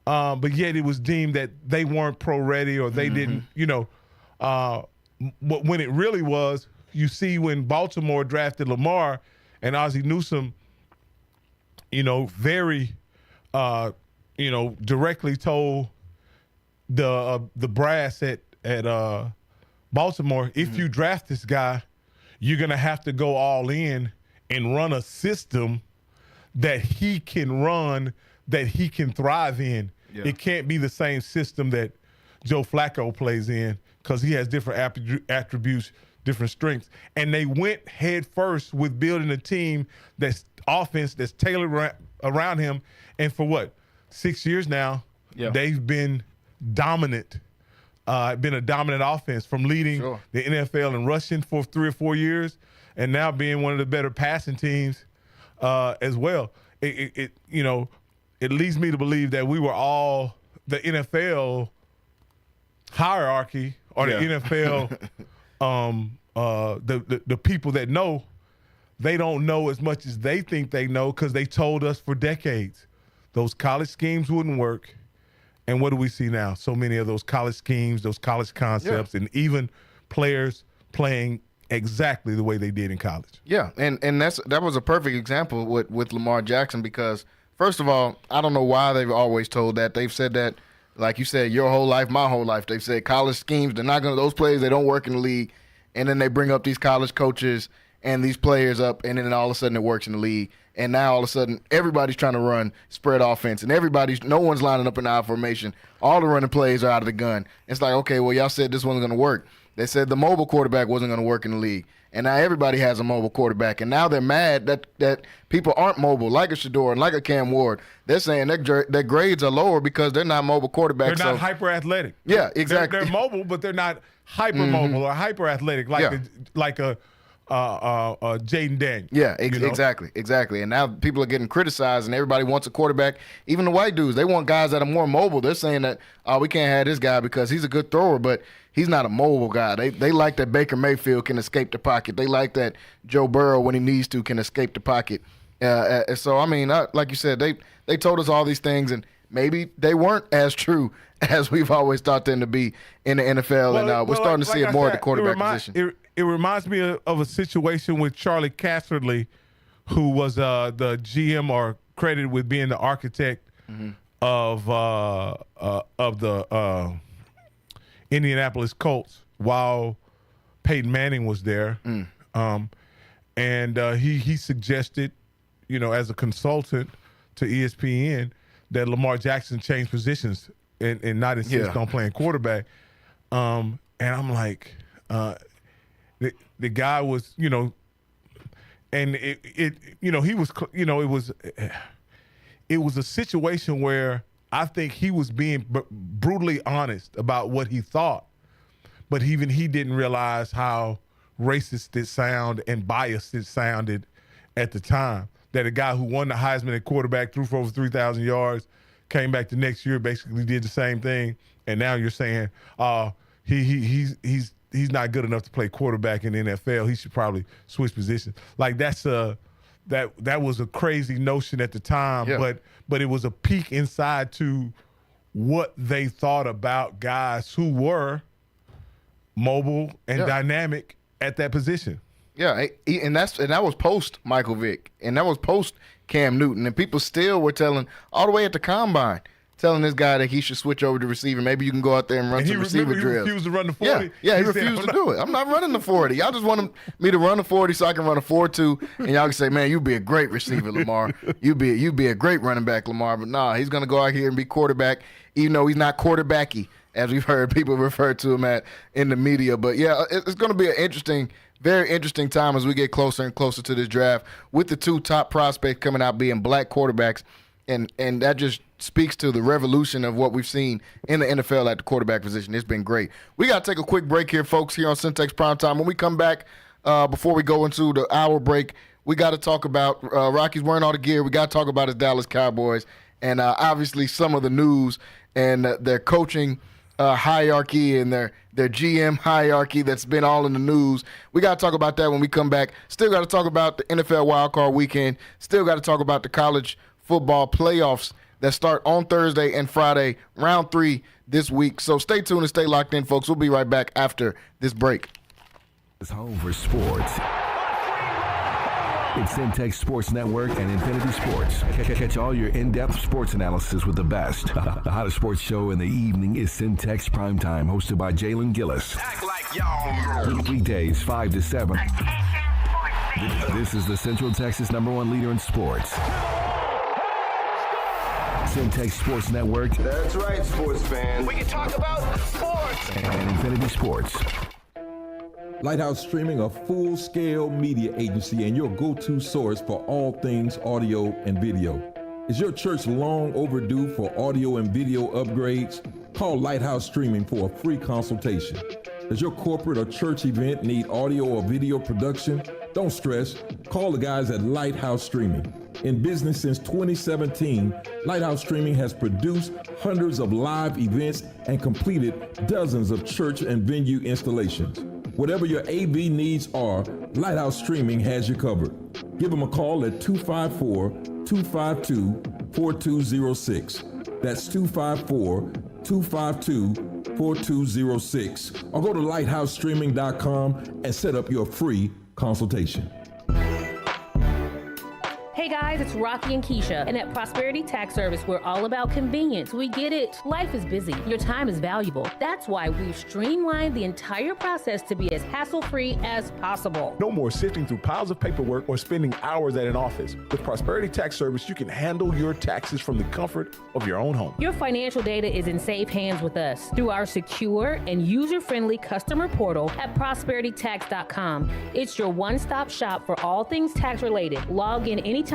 but yet it was deemed that they weren't pro ready or they didn't, when it really was, you see when Baltimore drafted Lamar and Ozzie Newsome, very, directly told the brass at Baltimore, if you draft this guy, you're going to have to go all in and run a system that he can run, that he can thrive in. Yeah. It can't be the same system that Joe Flacco plays in. because he has different attributes, different strengths. And they went head first with building a team that's offense that's tailored around him. And for 6 years now, they've been dominant. Been a dominant offense from leading the NFL in rushing for 3 or 4 years, and now being one of the better passing teams as well. It leads me to believe that we were all the NFL hierarchy or the NFL the people that know, they don't know as much as they think they know because they told us for decades those college schemes wouldn't work. And what do we see now? So many of those college schemes, those college concepts, and even players playing exactly the way they did in college. Yeah, and that was a perfect example with Lamar Jackson because, first of all, I don't know why they've always told that. They've said that, like you said, your whole life, my whole life. They've said college schemes, they're not going to – those players, they don't work in the league. And then they bring up these college coaches and these players up, and then all of a sudden it works in the league. And now all of a sudden everybody's trying to run spread offense, and no one's lining up in I formation. All the running plays are out of the gun. It's like, okay, well, y'all said this wasn't going to work. They said the mobile quarterback wasn't going to work in the league, and now everybody has a mobile quarterback. And now they're mad that people aren't mobile, like a Shador and like a Cam Ward. They're saying their grades are lower because they're not mobile quarterbacks. They're not hyper athletic. Yeah, exactly. They're mobile, but they're not hyper mobile or hyper athletic like a Jaden Daniels. Yeah, exactly. And now people are getting criticized, and everybody wants a quarterback. Even the white dudes, they want guys that are more mobile. They're saying that, we can't have this guy because he's a good thrower, but he's not a mobile guy. They like that Baker Mayfield can escape the pocket. They like that Joe Burrow, when he needs to, can escape the pocket. So, I mean, like you said, they told us all these things, and maybe they weren't as true as we've always thought them to be in the NFL, and we're starting to see it more at the quarterback position. It reminds me of a situation with Charlie Casserly, who was the GM or credited with being the architect of the Indianapolis Colts while Peyton Manning was there. And he suggested, as a consultant to ESPN, that Lamar Jackson change positions and not insist on playing quarterback. And I'm like, the guy was, and he was, it was a situation where I think he was being brutally honest about what he thought, but even he didn't realize how racist it sounded and biased it sounded at the time. That a guy who won the Heisman at quarterback, threw for over 3,000 yards, came back the next year, basically did the same thing, and now you're saying he's not good enough to play quarterback in the NFL. He should probably switch positions. Like that was a crazy notion at the time, but it was a peek inside to what they thought about guys who were mobile and dynamic at that position. Yeah, and that was post Michael Vick, and that was post Cam Newton, and people still were telling all the way at the combine, telling this guy that he should switch over to receiver. Maybe you can go out there and run some receiver drills. He refused to run the 40. Yeah, he refused to do it. I'm not running the 40. Y'all just want me to run the 40 so I can run a 4.2, and y'all can say, man, you'd be a great receiver, Lamar. You'd be a great running back, Lamar. But nah, he's going to go out here and be quarterback, even though he's not quarterbacky, as we've heard people refer to him in the media. But yeah, it's going to be an very interesting time as we get closer and closer to this draft, with the two top prospects coming out being black quarterbacks, and that just speaks to the revolution of what we've seen in the NFL at the quarterback position. It's been great. We got to take a quick break here, folks, here on Centex Primetime. When we come back, before we go into the hour break, we got to talk about Rocky's wearing all the gear. We got to talk about his Dallas Cowboys, and obviously some of the news and their coaching hierarchy and their GM hierarchy that's been all in the news. We got to talk about that when we come back. Still got to talk about the NFL wildcard weekend. Still got to talk about the college football playoffs that start on Thursday and Friday, round 3 this week. So stay tuned and stay locked in, folks. We'll be right back after this break. It's home for sports. It's Centex Sports Network and Infinity Sports. Catch all your in-depth sports analysis with the best. The hottest sports show in the evening is Centex Primetime, hosted by Jalen Gillis. Act like y'all. Weekdays 5 to 7. This is the Central Texas #1 leader in sports. Centex Sports Network That's right, sports fans. We can talk about sports. and Infinity Sports. Lighthouse Streaming, a full-scale media agency and your go-to source for all things audio and video. Is your church long overdue for audio and video upgrades? Call Lighthouse Streaming for a free consultation. Does your corporate or church event need audio or video production? Don't stress. Call the guys at Lighthouse Streaming. In business since 2017, Lighthouse Streaming has produced hundreds of live events and completed dozens of church and venue installations. Whatever your AV needs are, Lighthouse Streaming has you covered. Give them a call at 254-252-4206. That's 254-252-4206. Or go to lighthousestreaming.com and set up your free consultation. Hey guys, it's Rocky and Keisha, and at Prosperity Tax Service, we're all about convenience. We get it. Life is busy. Your time is valuable. That's why we've streamlined the entire process to be as hassle-free as possible. No more sifting through piles of paperwork or spending hours at an office. With Prosperity Tax Service, you can handle your taxes from the comfort of your own home. Your financial data is in safe hands with us through our secure and user-friendly customer portal at prosperitytax.com. It's your one-stop shop for all things tax-related. Log in anytime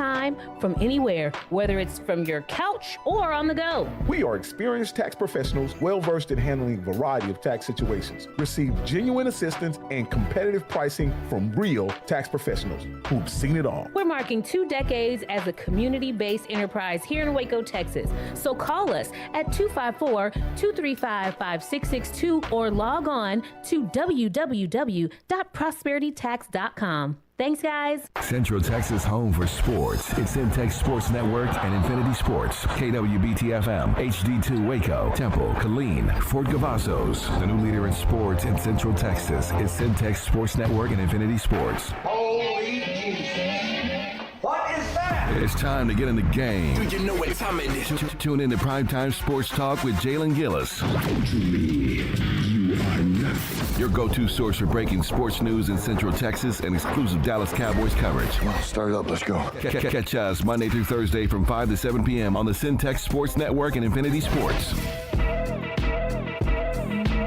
from anywhere, whether it's from your couch or on the go. We are experienced tax professionals well-versed in handling a variety of tax situations. Receive genuine assistance and competitive pricing from real tax professionals who've seen it all. We're marking 2 decades as a community-based enterprise here in Waco, Texas. So call us at 254-235-5662 or log on to www.prosperitytax.com. Thanks, guys. Central Texas home for sports. It's Centex Sports Network and Infinity Sports. KWBT-FM, HD2 Waco, Temple, Killeen, Fort Cavazos. The new leader in sports in Central Texas is Centex Sports Network and Infinity Sports. Holy Jesus. What is that? It's time to get in the game. Do you know what time it is? Tune in to Primetime Sports Talk with Jalen Gillis. To me, you are nothing. Your go-to source for breaking sports news in Central Texas and exclusive Dallas Cowboys coverage. Start it up, let's go. Catch us Monday through Thursday from 5 to 7 p.m. on the Centex Sports Network and Infinity Sports.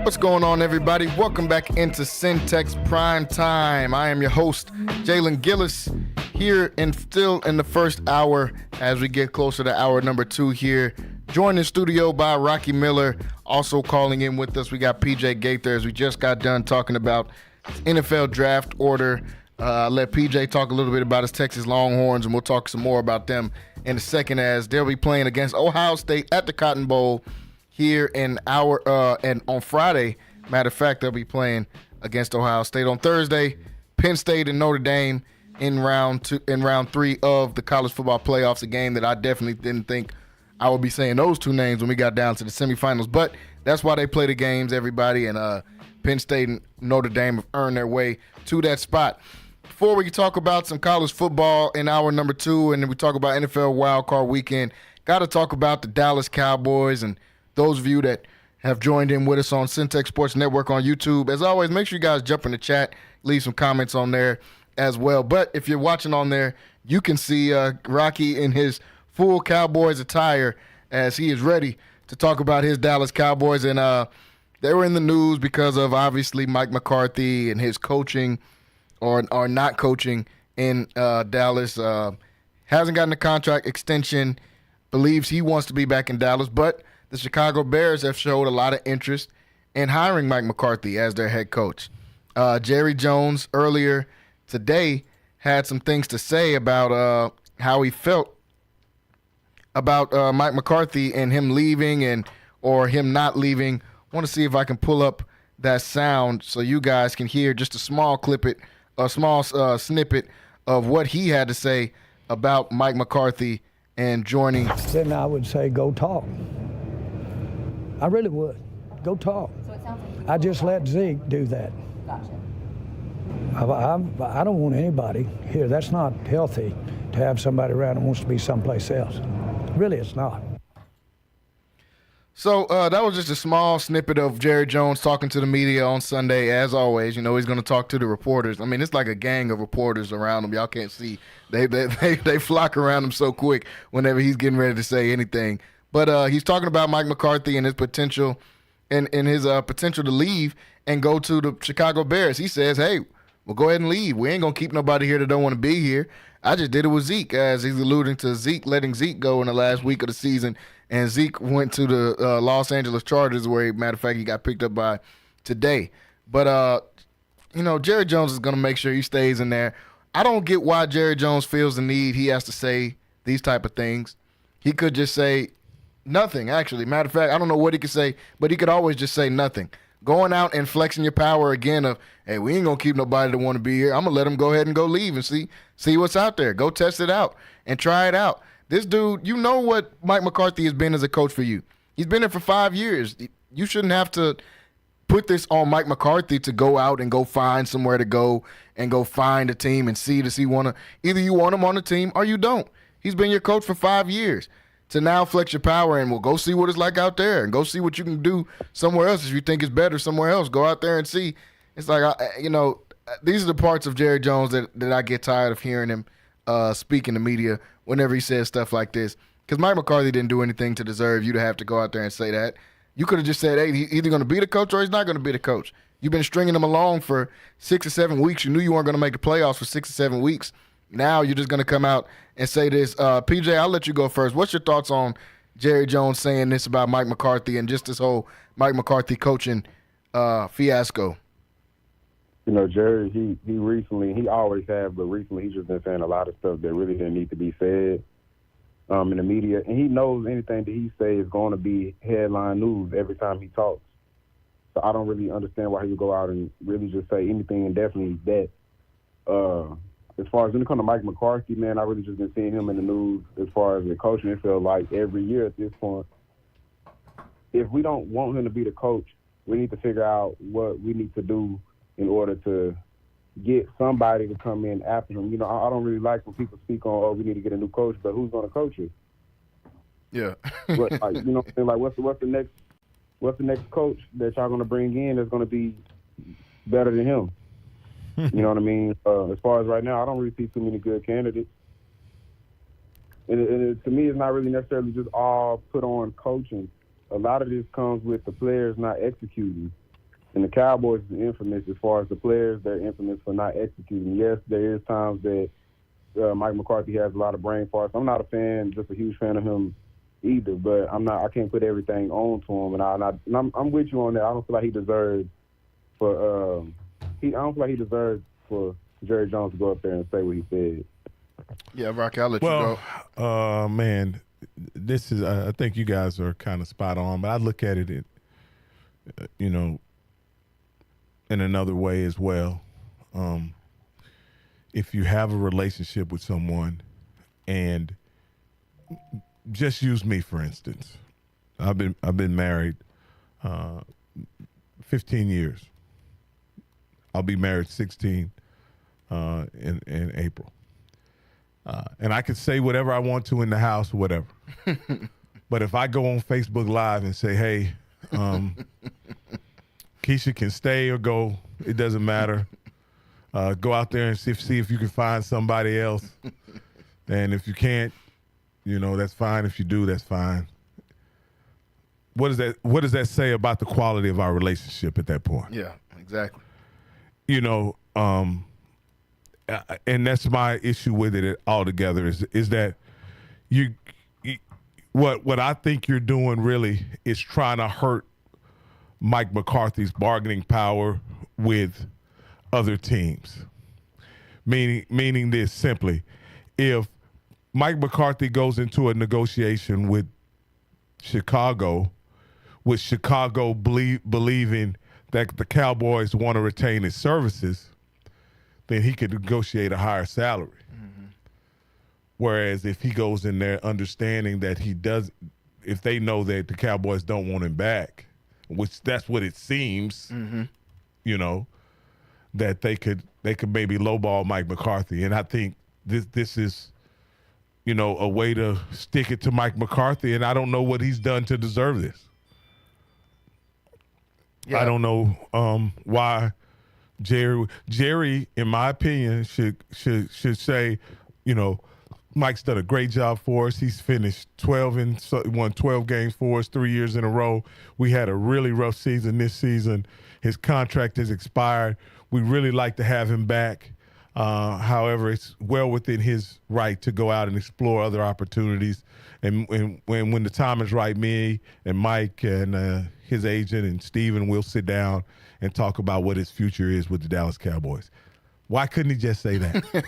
What's going on, everybody? Welcome back into Centex Prime Time. I am your host, Jalen Gillis, here and still in the first hour as we get closer to hour number 2 here. Joined in studio by Rocky Miller. Also calling in with us, we got PJ Gaither, as we just got done talking about NFL draft order. Let PJ talk a little bit about his Texas Longhorns, and we'll talk some more about them in a second as they'll be playing against Ohio State at the Cotton Bowl here in and on Friday. Matter of fact, they'll be playing against Ohio State on Thursday. Penn State and Notre Dame in round 3 of the college football playoffs, a game that I definitely didn't think I would be saying those two names when we got down to the semifinals, but that's why they play the games, everybody, and Penn State and Notre Dame have earned their way to that spot. Before we talk about some college football in hour number 2, and then we talk about NFL wildcard weekend, got to talk about the Dallas Cowboys and those of you that have joined in with us on Centex Sports Network on YouTube. As always, make sure you guys jump in the chat, leave some comments on there as well. But if you're watching on there, you can see Rocky in his full Cowboys attire as he is ready to talk about his Dallas Cowboys. And they were in the news because of, obviously, Mike McCarthy and his coaching or not coaching in Dallas. Hasn't gotten a contract extension, believes he wants to be back in Dallas. But the Chicago Bears have showed a lot of interest in hiring Mike McCarthy as their head coach. Jerry Jones earlier today had some things to say about how he felt about Mike McCarthy and him leaving or him not leaving. I want to see if I can pull up that sound so you guys can hear just a small snippet of what he had to say about Mike McCarthy and joining. Then I would say, go talk. I really would. Go talk. So it sounds like I just let Zeke do that. Gotcha. I don't want anybody here. That's not healthy to have somebody around who wants to be someplace else. Really, it's not. So that was just a small snippet of Jerry Jones talking to the media on Sunday. As always, you know, he's going to talk to the reporters. I mean, it's like a gang of reporters around him. Y'all can't see. They flock around him so quick whenever he's getting ready to say anything. But he's talking about Mike McCarthy and his potential and his potential to leave and go to the Chicago Bears. He says, hey, well, go ahead and leave. We ain't going to keep nobody here that don't want to be here. I just did it with Zeke, as he's alluding to Zeke, letting Zeke go in the last week of the season. And Zeke went to the Los Angeles Chargers, where, matter of fact, he got picked up by today. But, Jerry Jones is going to make sure he stays in there. I don't get why Jerry Jones feels the need he has to say these type of things. He could just say nothing, actually. Matter of fact, I don't know what he could say, but he could always just say nothing. Going out and flexing your power again of, hey, we ain't going to keep nobody that want to be here. I'm going to let him go ahead and go leave and see what's out there. Go test it out and try it out. This dude, you know what Mike McCarthy has been as a coach for you. He's been there for 5 years. You shouldn't have to put this on Mike McCarthy to go out and go find somewhere to go and go find a team and see either you want him on the team or you don't. He's been your coach for 5 years. To now flex your power and we'll go see what it's like out there and go see what you can do somewhere else. If you think it's better somewhere else, go out there and see. It's like, these are the parts of Jerry Jones that I get tired of hearing him speak in the media whenever he says stuff like this. Because Mike McCarthy didn't do anything to deserve you to have to go out there and say that. You could have just said, hey, he's either going to be the coach or he's not going to be the coach. You've been stringing him along for 6 or 7 weeks. You knew you weren't going to make the playoffs for 6 or 7 weeks. Now you're just going to come out and say this. PJ, I'll let you go first. What's your thoughts on Jerry Jones saying this about Mike McCarthy and just this whole Mike McCarthy coaching fiasco? Jerry, he recently, he always have, but recently he's just been saying a lot of stuff that really didn't need to be said in the media. And he knows anything that he says is going to be headline news every time he talks. So I don't really understand why he would go out and really just say anything indefinitely that as far as when it comes to Mike McCarthy, man, I really just been seeing him in the news as far as the coaching. It feels like every year at this point, if we don't want him to be the coach, we need to figure out what we need to do in order to get somebody to come in after him. I don't really like when people speak on, we need to get a new coach, but who's going to coach it? Yeah. But what's the next coach that y'all going to bring in that's going to be better than him? You know what I mean? As far as right now, I don't really see too many good candidates. And to me, it's not really necessarily just all put on coaching. A lot of this comes with the players not executing. And the Cowboys is infamous as far as the players. They're infamous for not executing. Yes, there is times that Mike McCarthy has a lot of brain farts. I'm not a huge fan of him either, but I can't put everything on to him. And I'm with you on that. I don't feel like he deserves for Jerry Jones to go up there and say what he said. Yeah, Rocky, I'll let you go. Man, this is I think you guys are kind of spot on, but I look at it, in another way as well. If you have a relationship with someone, and just use me for instance, I've been married 15 years. I'll be married 16 in April. And I can say whatever I want to in the house or whatever. But if I go on Facebook Live and say, hey, Keisha can stay or go, it doesn't matter. Go out there and see if you can find somebody else. And if you can't, that's fine. If you do, that's fine. What does that say about the quality of our relationship at that point? Yeah, exactly. And that's my issue with it altogether is that what I think you're doing really is trying to hurt Mike McCarthy's bargaining power with other teams. Meaning this simply, if Mike McCarthy goes into a negotiation with Chicago believing that the Cowboys want to retain his services, then he could negotiate a higher salary. Mm-hmm. Whereas if he goes in there understanding that if they know that the Cowboys don't want him back, which that's what it seems, mm-hmm. That they could maybe lowball Mike McCarthy. And I think this is, a way to stick it to Mike McCarthy, and I don't know what he's done to deserve this. Yeah. I don't know why Jerry, in my opinion, should say, Mike's done a great job for us. He's finished 12 and won 12 games for us 3 years in a row. We had a really rough season this season. His contract has expired. We really like to have him back. However, it's well within his right to go out and explore other opportunities. And when the time is right, me and Mike and his agent and Steven will sit down and talk about what his future is with the Dallas Cowboys. Why couldn't he just say that?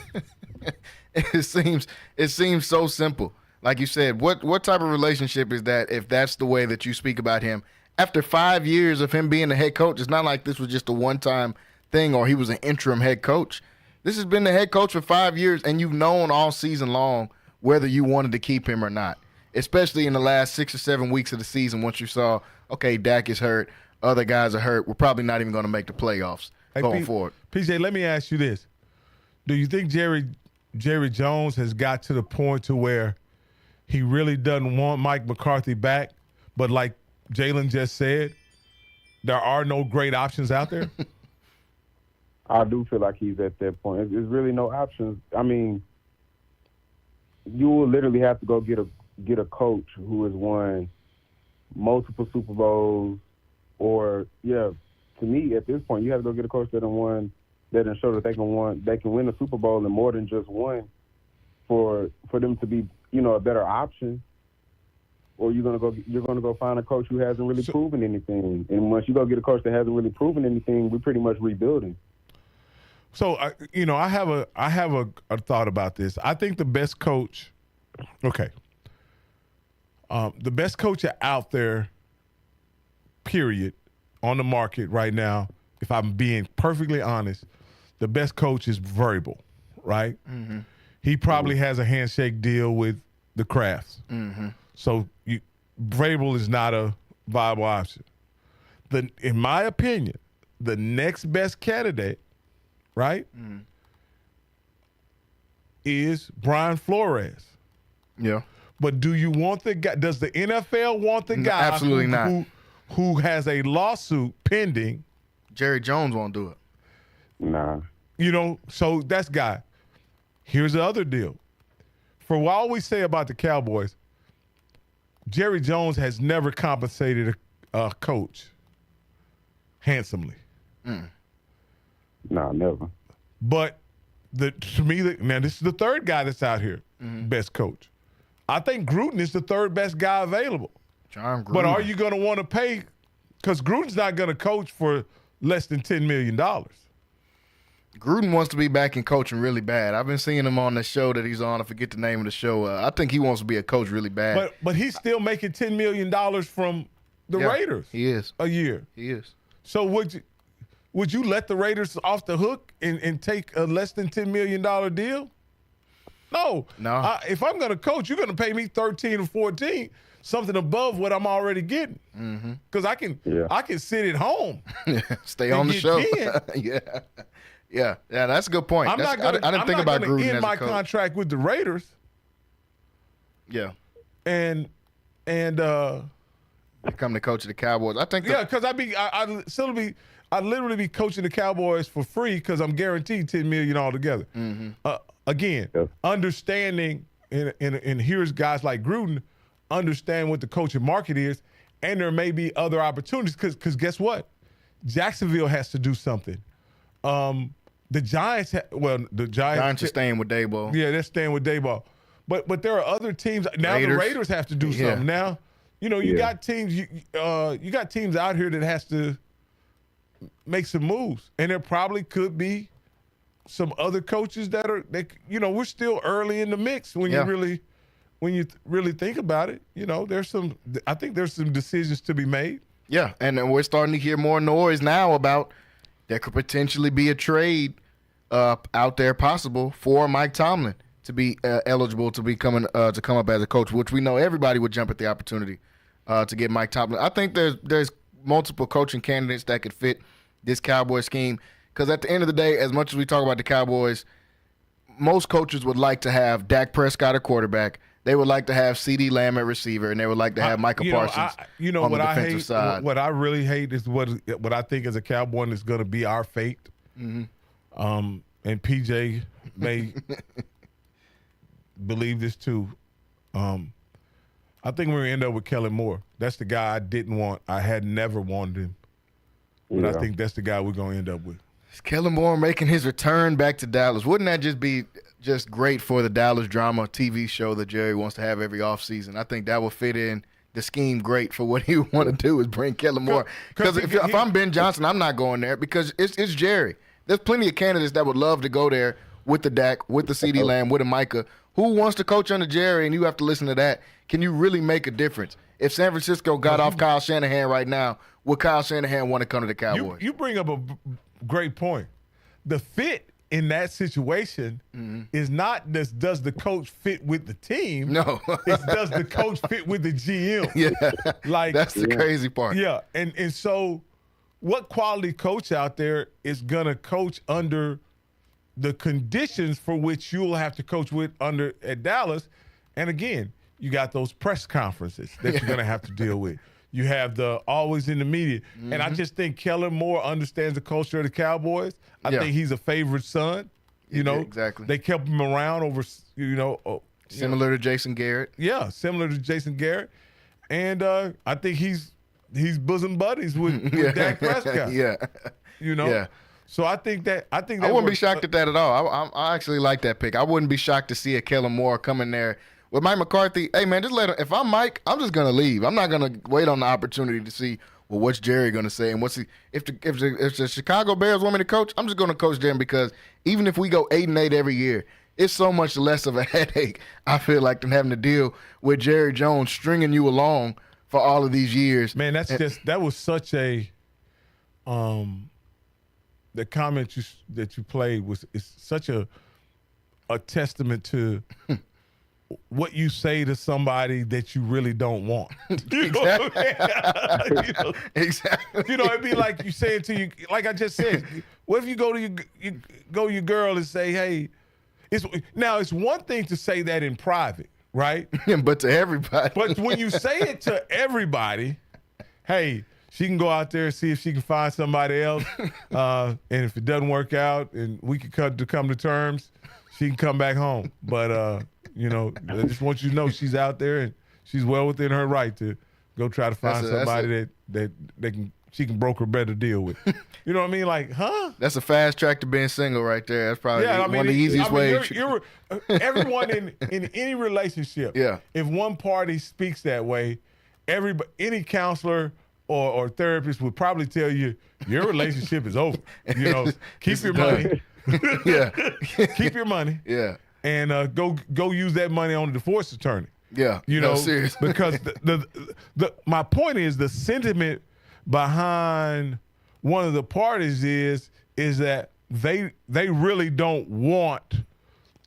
It seems so simple. Like you said, what type of relationship is that if that's the way that you speak about him? After 5 years of him being the head coach, it's not like this was just a one-time thing or he was an interim head coach. This has been the head coach for 5 years, and you've known all season long whether you wanted to keep him or not, especially in the last 6 or 7 weeks of the season once you saw, okay, Dak is hurt, other guys are hurt, we're probably not even going to make the playoffs going forward. PJ, let me ask you this. Do you think Jerry Jones has got to the point to where he really doesn't want Mike McCarthy back, but like Jalen just said, there are no great options out there? I do feel like he's at that point. There's really no options. I mean, you will literally have to go get a coach who has won multiple Super Bowls, or to me at this point, you have to go get a coach that done show that they can win a Super Bowl and more than just one, for them to be a better option. Or you're gonna go find a coach who hasn't really proven anything. And once you go get a coach that hasn't really proven anything, we're pretty much rebuilding. So I have a thought about this. I think the best coach, the best coach out there, period, on the market right now, if I'm being perfectly honest, the best coach is Vrabel, right? Mm-hmm. He probably has a handshake deal with the Crafts. Mm-hmm. So Vrabel is not a viable option. In my opinion, the next best candidate, right, is Brian Flores. Yeah. But do you want the guy? Does the NFL want the guy? Absolutely not. Who has a lawsuit pending? Jerry Jones won't do it. Nah. So that's guy. Here's the other deal. For what all we say about the Cowboys, Jerry Jones has never compensated a coach handsomely. No, never. But to me, this is the third guy that's out here, best coach. I think Gruden is the third best guy available. John Gruden. But are you going to want to pay? Because Gruden's not going to coach for less than $10 million. Gruden wants to be back in coaching really bad. I've been seeing him on the show that he's on. I forget the name of the show. I think he wants to be a coach really bad. But he's still making $10 million from the Raiders. He is. A year. He is. So would you let the Raiders off the hook and take a less than $10 million deal? No. If I'm going to coach, you're going to pay me 13 or 14, something above what I'm already getting. Because I can sit at home. Stay on the show. Yeah, that's a good point. I didn't think about Gruden as a coach. End my contract with the Raiders. Yeah. And become the coach of the Cowboys. I think. Because I literally be coaching the Cowboys for free because I'm guaranteed $10 million altogether. Again, understanding and here's guys like Gruden understand what the coaching market is, and there may be other opportunities because guess what? Jacksonville has to do something. The Giants, the Giants are staying with Daboll. Yeah, they're staying with Daboll. But there are other teams now. The Raiders have to do something now. You got teams. You got teams out here that has to make some moves, and there probably could be some other coaches that we're still early in the mix when you really think about it. I think there's some decisions to be made. Yeah, and we're starting to hear more noise now about there could potentially be a trade out there possible for Mike Tomlin to be eligible to come up as a coach, which we know everybody would jump at the opportunity to get Mike Tomlin. I think there's multiple coaching candidates that could fit this Cowboys scheme because at the end of the day, as much as we talk about the Cowboys, most coaches would like to have Dak Prescott at quarterback. They would like to have CeeDee Lamb at receiver, and they would like to have Micah Parsons on the defensive side. What I really hate is what I think as a Cowboy is going to be our fate. And PJ may believe this too. I think we're going to end up with Kellen Moore. That's the guy I didn't want. I had never wanted him. But I think that's the guy we're going to end up with. Is Kellen Moore making his return back to Dallas? Wouldn't that just be just great for the Dallas drama TV show that Jerry wants to have every offseason? I think that would fit in the scheme great for what he would want to do is bring Kellen Moore. Because if I'm Ben Johnson, I'm not going there because it's Jerry. There's plenty of candidates that would love to go there with the Dak, with the CeeDee Lamb, with a Micah. Who wants to coach under Jerry, and you have to listen to that? Can you really make a difference? If San Francisco got off Kyle Shanahan right now, would Kyle Shanahan want to come to the Cowboys? You bring up a great point. The fit in that situation is not does the coach fit with the team? No. It's does the coach fit with the GM? Yeah, like that's the crazy part. Yeah, and so what quality coach out there is gonna coach under the conditions for which you'll have to coach with under at Dallas? And again, you got those press conferences that you're gonna have to deal with. You have the always in the media. And I just think Kellen Moore understands the culture of the Cowboys. I think he's a favorite son. You know, exactly. They kept him around over, similar to Jason Garrett. Yeah, similar to Jason Garrett. And I think he's bosom buddies with Dak Prescott. Yeah. You know? Yeah. So I think that I wouldn't be shocked at that at all. I actually like that pick. I wouldn't be shocked to see a Kellen Moore come in there with Mike McCarthy. Hey man, just let him. If I'm Mike, I'm just gonna leave. I'm not gonna wait on the opportunity to see what's Jerry gonna say and what's if the Chicago Bears want me to coach, I'm just gonna coach them because even if we go 8-8 every year, it's so much less of a headache I feel like than having to deal with Jerry Jones stringing you along for all of these years. Man, that was such a the comment that you played is such a testament to what you say to somebody that you really don't want. You know what I mean? Exactly. You know, it'd be like you say it to you, like I just said. What if you go to your girl and say, hey, it's one thing to say that in private, right? But to everybody. But when you say it to everybody, hey, she can go out there and see if she can find somebody else. And if it doesn't work out and we can come to terms, she can come back home. But, I just want you to know she's out there and she's well within her right to go try to find somebody that she can broker a better deal with. You know what I mean? Like, huh? That's a fast track to being single right there. That's probably one of the easiest ways. Everyone in any relationship, if one party speaks that way, any counselor or therapist would probably tell you your relationship is over. You know, keep your money. Keep your money. Yeah. And go use that money on a divorce attorney. Yeah. You know, seriously. because my point is the sentiment behind one of the parties is that they really don't want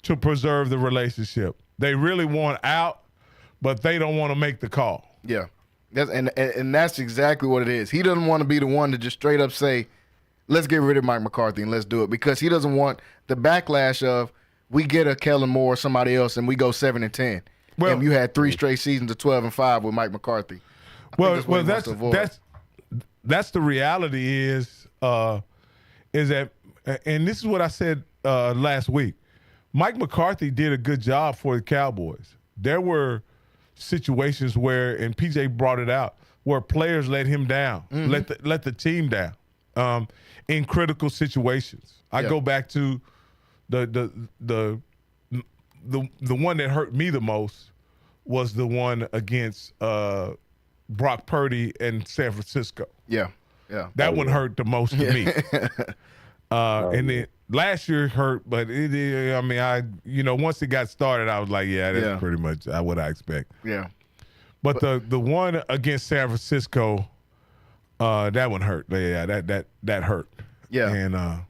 to preserve the relationship. They really want out, but they don't want to make the call. Yeah. And that's exactly what it is. He doesn't want to be the one to just straight up say, let's get rid of Mike McCarthy and let's do it, because he doesn't want the backlash of we get a Kellen Moore or somebody else and we go 7-10. Well, and you had 3 straight seasons of 12-5 with Mike McCarthy. That's the reality is that, and this is what I said last week. Mike McCarthy did a good job for the Cowboys. There were situations where, and PJ brought it out, where players let him down, let the team down in critical situations. I go back to the one that hurt me the most was the one against Brock Purdy and San Francisco. Yeah. That one hurt the most to me. And then last year hurt, but once it got started, I was like, that's pretty much what I expect. Yeah. But the one against San Francisco, that one hurt. Yeah, that hurt. Yeah.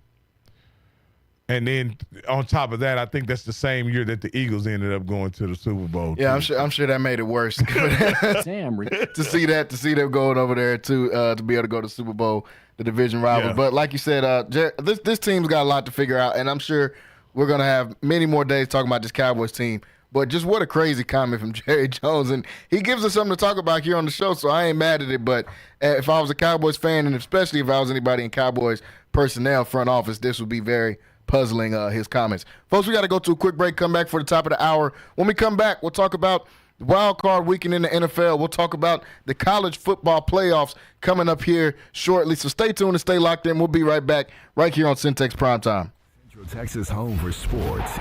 And then on top of that, I think that's the same year that the Eagles ended up going to the Super Bowl. Yeah, I'm sure that made it worse. to see them going over there to be able to go to the Super Bowl, the division rival. Yeah. But like you said, this team's got a lot to figure out, and I'm sure we're gonna have many more days talking about this Cowboys team. But just what a crazy comment from Jerry Jones. And he gives us something to talk about here on the show, so I ain't mad at it. But if I was a Cowboys fan, and especially if I was anybody in Cowboys personnel front office, this would be very puzzling, his comments. Folks, we got to go to a quick break, come back for the top of the hour. When we come back, we'll talk about wild card weekend in the NFL. We'll talk about the college football playoffs coming up here shortly. So stay tuned and stay locked in. We'll be right back right here on Centex Primetime. Central Texas home for sports.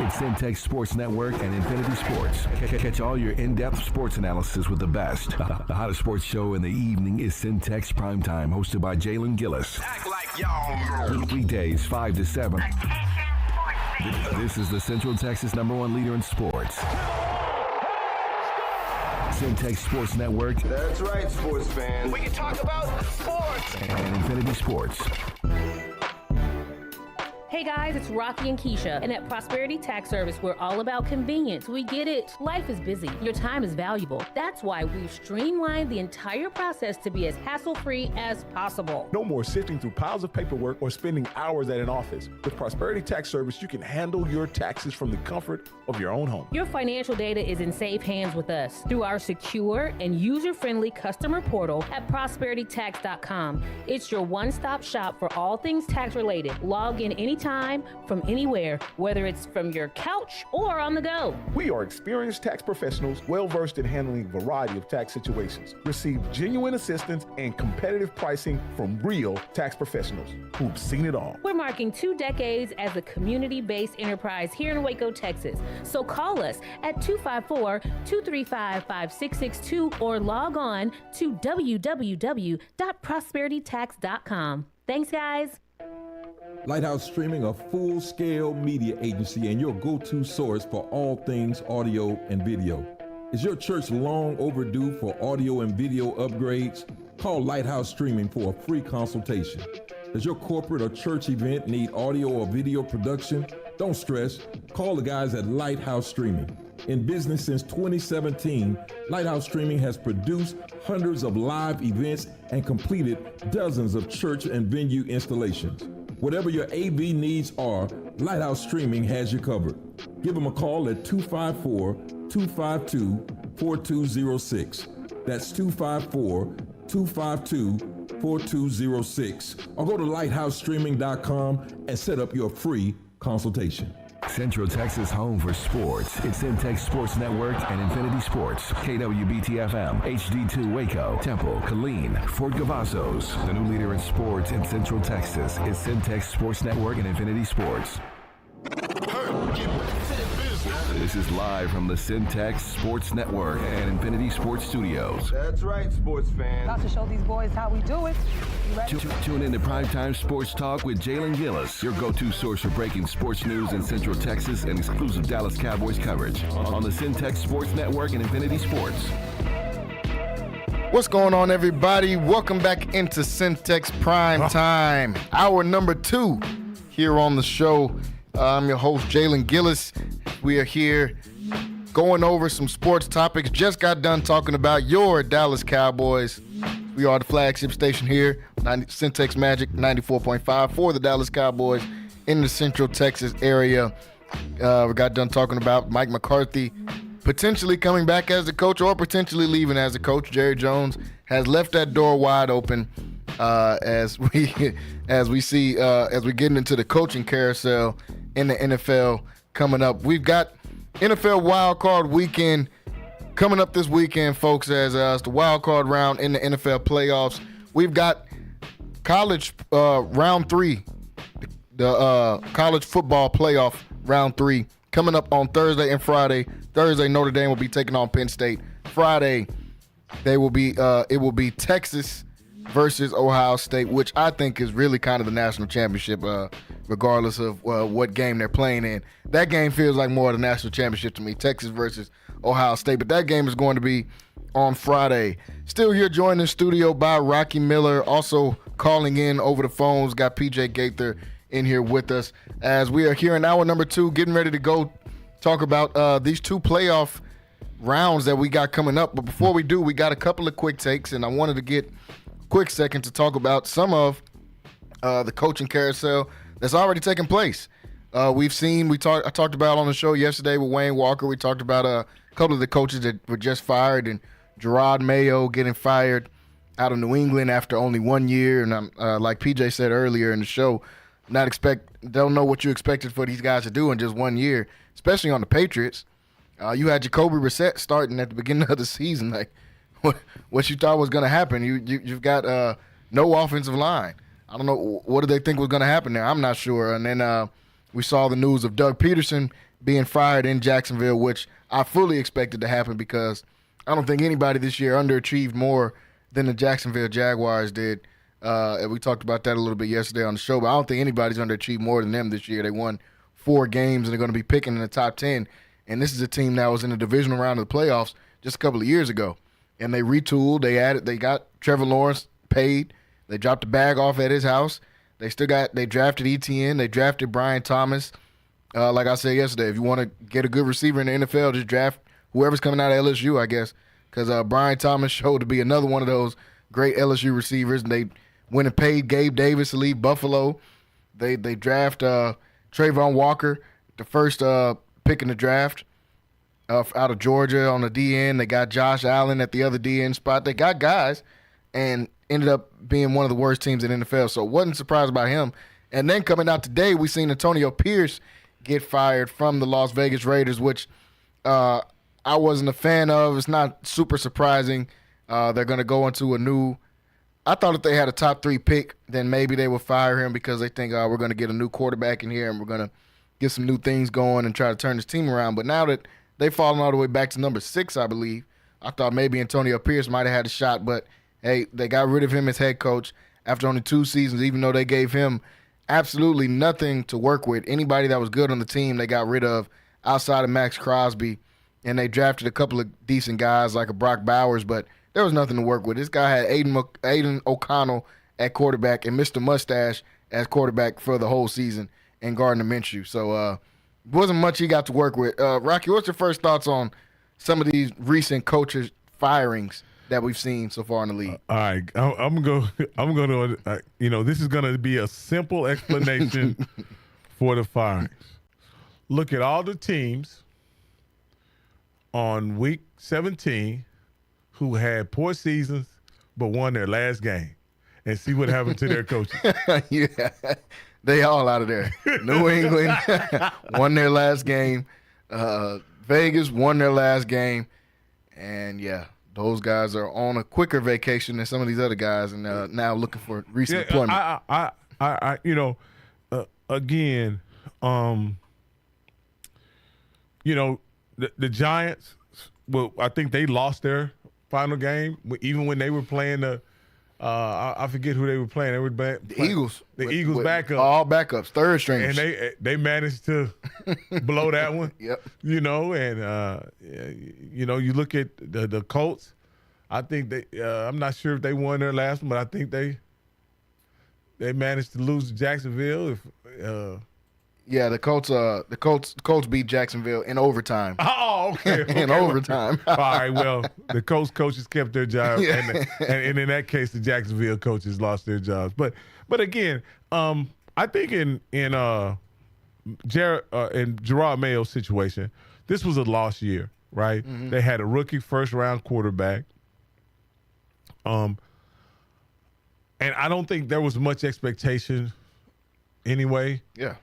It's Centex Sports Network and Infinity Sports. Catch all your in-depth sports analysis with the best. The hottest sports show in the evening is Centex Primetime, hosted by Jalen Gillis. Act like y'all. Weekdays 5 to 7. This is the Central Texas #1 leader in sports. Centex Sports Network. That's right, sports fans. We can talk about sports. And Infinity Sports. Hey guys, it's Rocky and Keisha, and at Prosperity Tax Service, we're all about convenience. We get it. Life is busy. Your time is valuable. That's why we've streamlined the entire process to be as hassle-free as possible. No more sifting through piles of paperwork or spending hours at an office. With Prosperity Tax Service, you can handle your taxes from the comfort of your own home. Your financial data is in safe hands with us through our secure and user-friendly customer portal at prosperitytax.com. It's your one-stop shop for all things tax-related. Log in anytime from anywhere, whether it's from your couch or on the go. We are experienced tax professionals, well-versed in handling a variety of tax situations. Receive genuine assistance and competitive pricing from real tax professionals who've seen it all. We're marking 2 decades as a community-based enterprise here in Waco, Texas. So call us at 254-235-5662 or log on to www.prosperitytax.com. Thanks, guys. Lighthouse Streaming, a full-scale media agency and your go-to source for all things audio and video. Is your church long overdue for audio and video upgrades? Call Lighthouse Streaming for a free consultation. Does your corporate or church event need audio or video production? Don't stress. Call the guys at Lighthouse Streaming. In business since 2017, Lighthouse Streaming has produced hundreds of live events and completed dozens of church and venue installations. Whatever your AV needs are, Lighthouse Streaming has you covered. Give them a call at 254-252-4206. That's 254-252-4206. Or go to lighthousestreaming.com and set up your free consultation. Central Texas home for sports. It's Centex Sports Network and Infinity Sports. KWBT-FM, HD2 Waco, Temple, Killeen, Fort Cavazos. The new leader in sports in Central Texas is Centex Sports Network and Infinity Sports. This is live from the Centex Sports Network and Infinity Sports Studios. That's right, sports fans. About to show these boys how we do it. You ready? Tune in to Primetime Sports Talk with Jalen Gillis, your go-to source for breaking sports news in Central Texas and exclusive Dallas Cowboys coverage on the Centex Sports Network and Infinity Sports. What's going on, everybody? Welcome back into Centex Primetime, hour number 2 here on the show. I'm your host, Jalen Gillis. We are here going over some sports topics. Just got done talking about your Dallas Cowboys. We are the flagship station here, Centex Magic 94.5 for the Dallas Cowboys in the Central Texas area. We got done talking about Mike McCarthy potentially coming back as the coach or potentially leaving as a coach. Jerry Jones has left that door wide open as we see as we get into the coaching carousel in the NFL coming up. We've got NFL Wild Card Weekend coming up this weekend, folks, as it's the wild card round in the NFL playoffs. We've got college round 3, the college football playoff round 3 coming up on Thursday and Friday. Thursday, Notre Dame will be taking on Penn State. Friday, it will be Texas versus Ohio State, which I think is really kind of the national championship, regardless of what game they're playing in. That game feels like more of the national championship to me, Texas versus Ohio State. But that game is going to be on Friday. Still here joined in studio by Rocky Miller, also calling in over the phones. Got PJ Gaither in here with us as we are here in hour number 2, getting ready to go talk about these 2 playoff rounds that we got coming up. But before we do, we got a couple of quick takes, and I wanted to get quick second to talk about some of the coaching carousel that's already taken place. We've seen. I talked about on the show yesterday with Wayne Walker. We talked about a couple of the coaches that were just fired, and Gerard Mayo getting fired out of New England after only 1 year. And like PJ said earlier in the show, don't know what you expected for these guys to do in just 1 year, especially on the Patriots. You had Jacoby Brissett starting at the beginning of the season. Like, what you thought was going to happen? You've got no offensive line. I don't know, what did they think was going to happen there? I'm not sure. And then we saw the news of Doug Peterson being fired in Jacksonville, which I fully expected to happen because I don't think anybody this year underachieved more than the Jacksonville Jaguars did. And we talked about that a little bit yesterday on the show, but I don't think anybody's underachieved more than them this year. They won 4 games, and they're going to be picking in the top 10. And this is a team that was in the divisional round of the playoffs just a couple of years ago. And they retooled. They got Trevor Lawrence paid. They dropped the bag off at his house. They drafted ETN. They drafted Brian Thomas. Like I said yesterday, if you want to get a good receiver in the NFL, just draft whoever's coming out of LSU, I guess. Because Brian Thomas showed to be another one of those great LSU receivers. And they went and paid Gabe Davis to leave Buffalo. They draft Trayvon Walker, the first pick in the draft out of Georgia on the DN. They got Josh Allen at the other DN spot. They got guys and ended up being one of the worst teams in the NFL. So wasn't surprised about him. And then coming out today, we seen Antonio Pierce get fired from the Las Vegas Raiders, which I wasn't a fan of. It's not super surprising. They're going to go into a new – I thought if they had a top 3 pick, then maybe they would fire him because they think, we're going to get a new quarterback in here and we're going to get some new things going and try to turn this team around. But now that they've fallen all the way back to number 6, I believe, I thought maybe Antonio Pierce might have had a shot. But, hey, they got rid of him as head coach after only 2 seasons, even though they gave him absolutely nothing to work with. Anybody that was good on the team they got rid of outside of Max Crosby. And they drafted a couple of decent guys like a Brock Bowers, but there was nothing to work with. This guy had Aiden O'Connell at quarterback and Mr. Mustache as quarterback for the whole season and Gardner Minshew. So wasn't much he got to work with. Rocky, what's your first thoughts on some of these recent coaches firings that we've seen so far in the league? All right, I'm going to, this is going to be a simple explanation for the firings. Look at all the teams on week 17 who had poor seasons but won their last game and see what happened to their coaches. Yeah, they all out of there. New England won their last game. Vegas won their last game. And, yeah, those guys are on a quicker vacation than some of these other guys and now looking for recent employment. Again, the Giants, well, I think they lost their final game, even when they were playing I forget who they were playing. They were the Eagles. The Eagles backup. All backups, third stringers. And they managed to blow that one. Yep. You look at the Colts. I think I'm not sure if they won their last one, but I think they managed to lose to Jacksonville. Yeah, the Colts beat Jacksonville in overtime. Oh, okay. In overtime. All right, well, the Colts coaches kept their job, and in that case, the Jacksonville coaches lost their jobs. But again, I think in Gerard Mayo's situation, this was a lost year, right? Mm-hmm. They had a rookie first-round quarterback, and I don't think there was much expectation anyway. Yeah.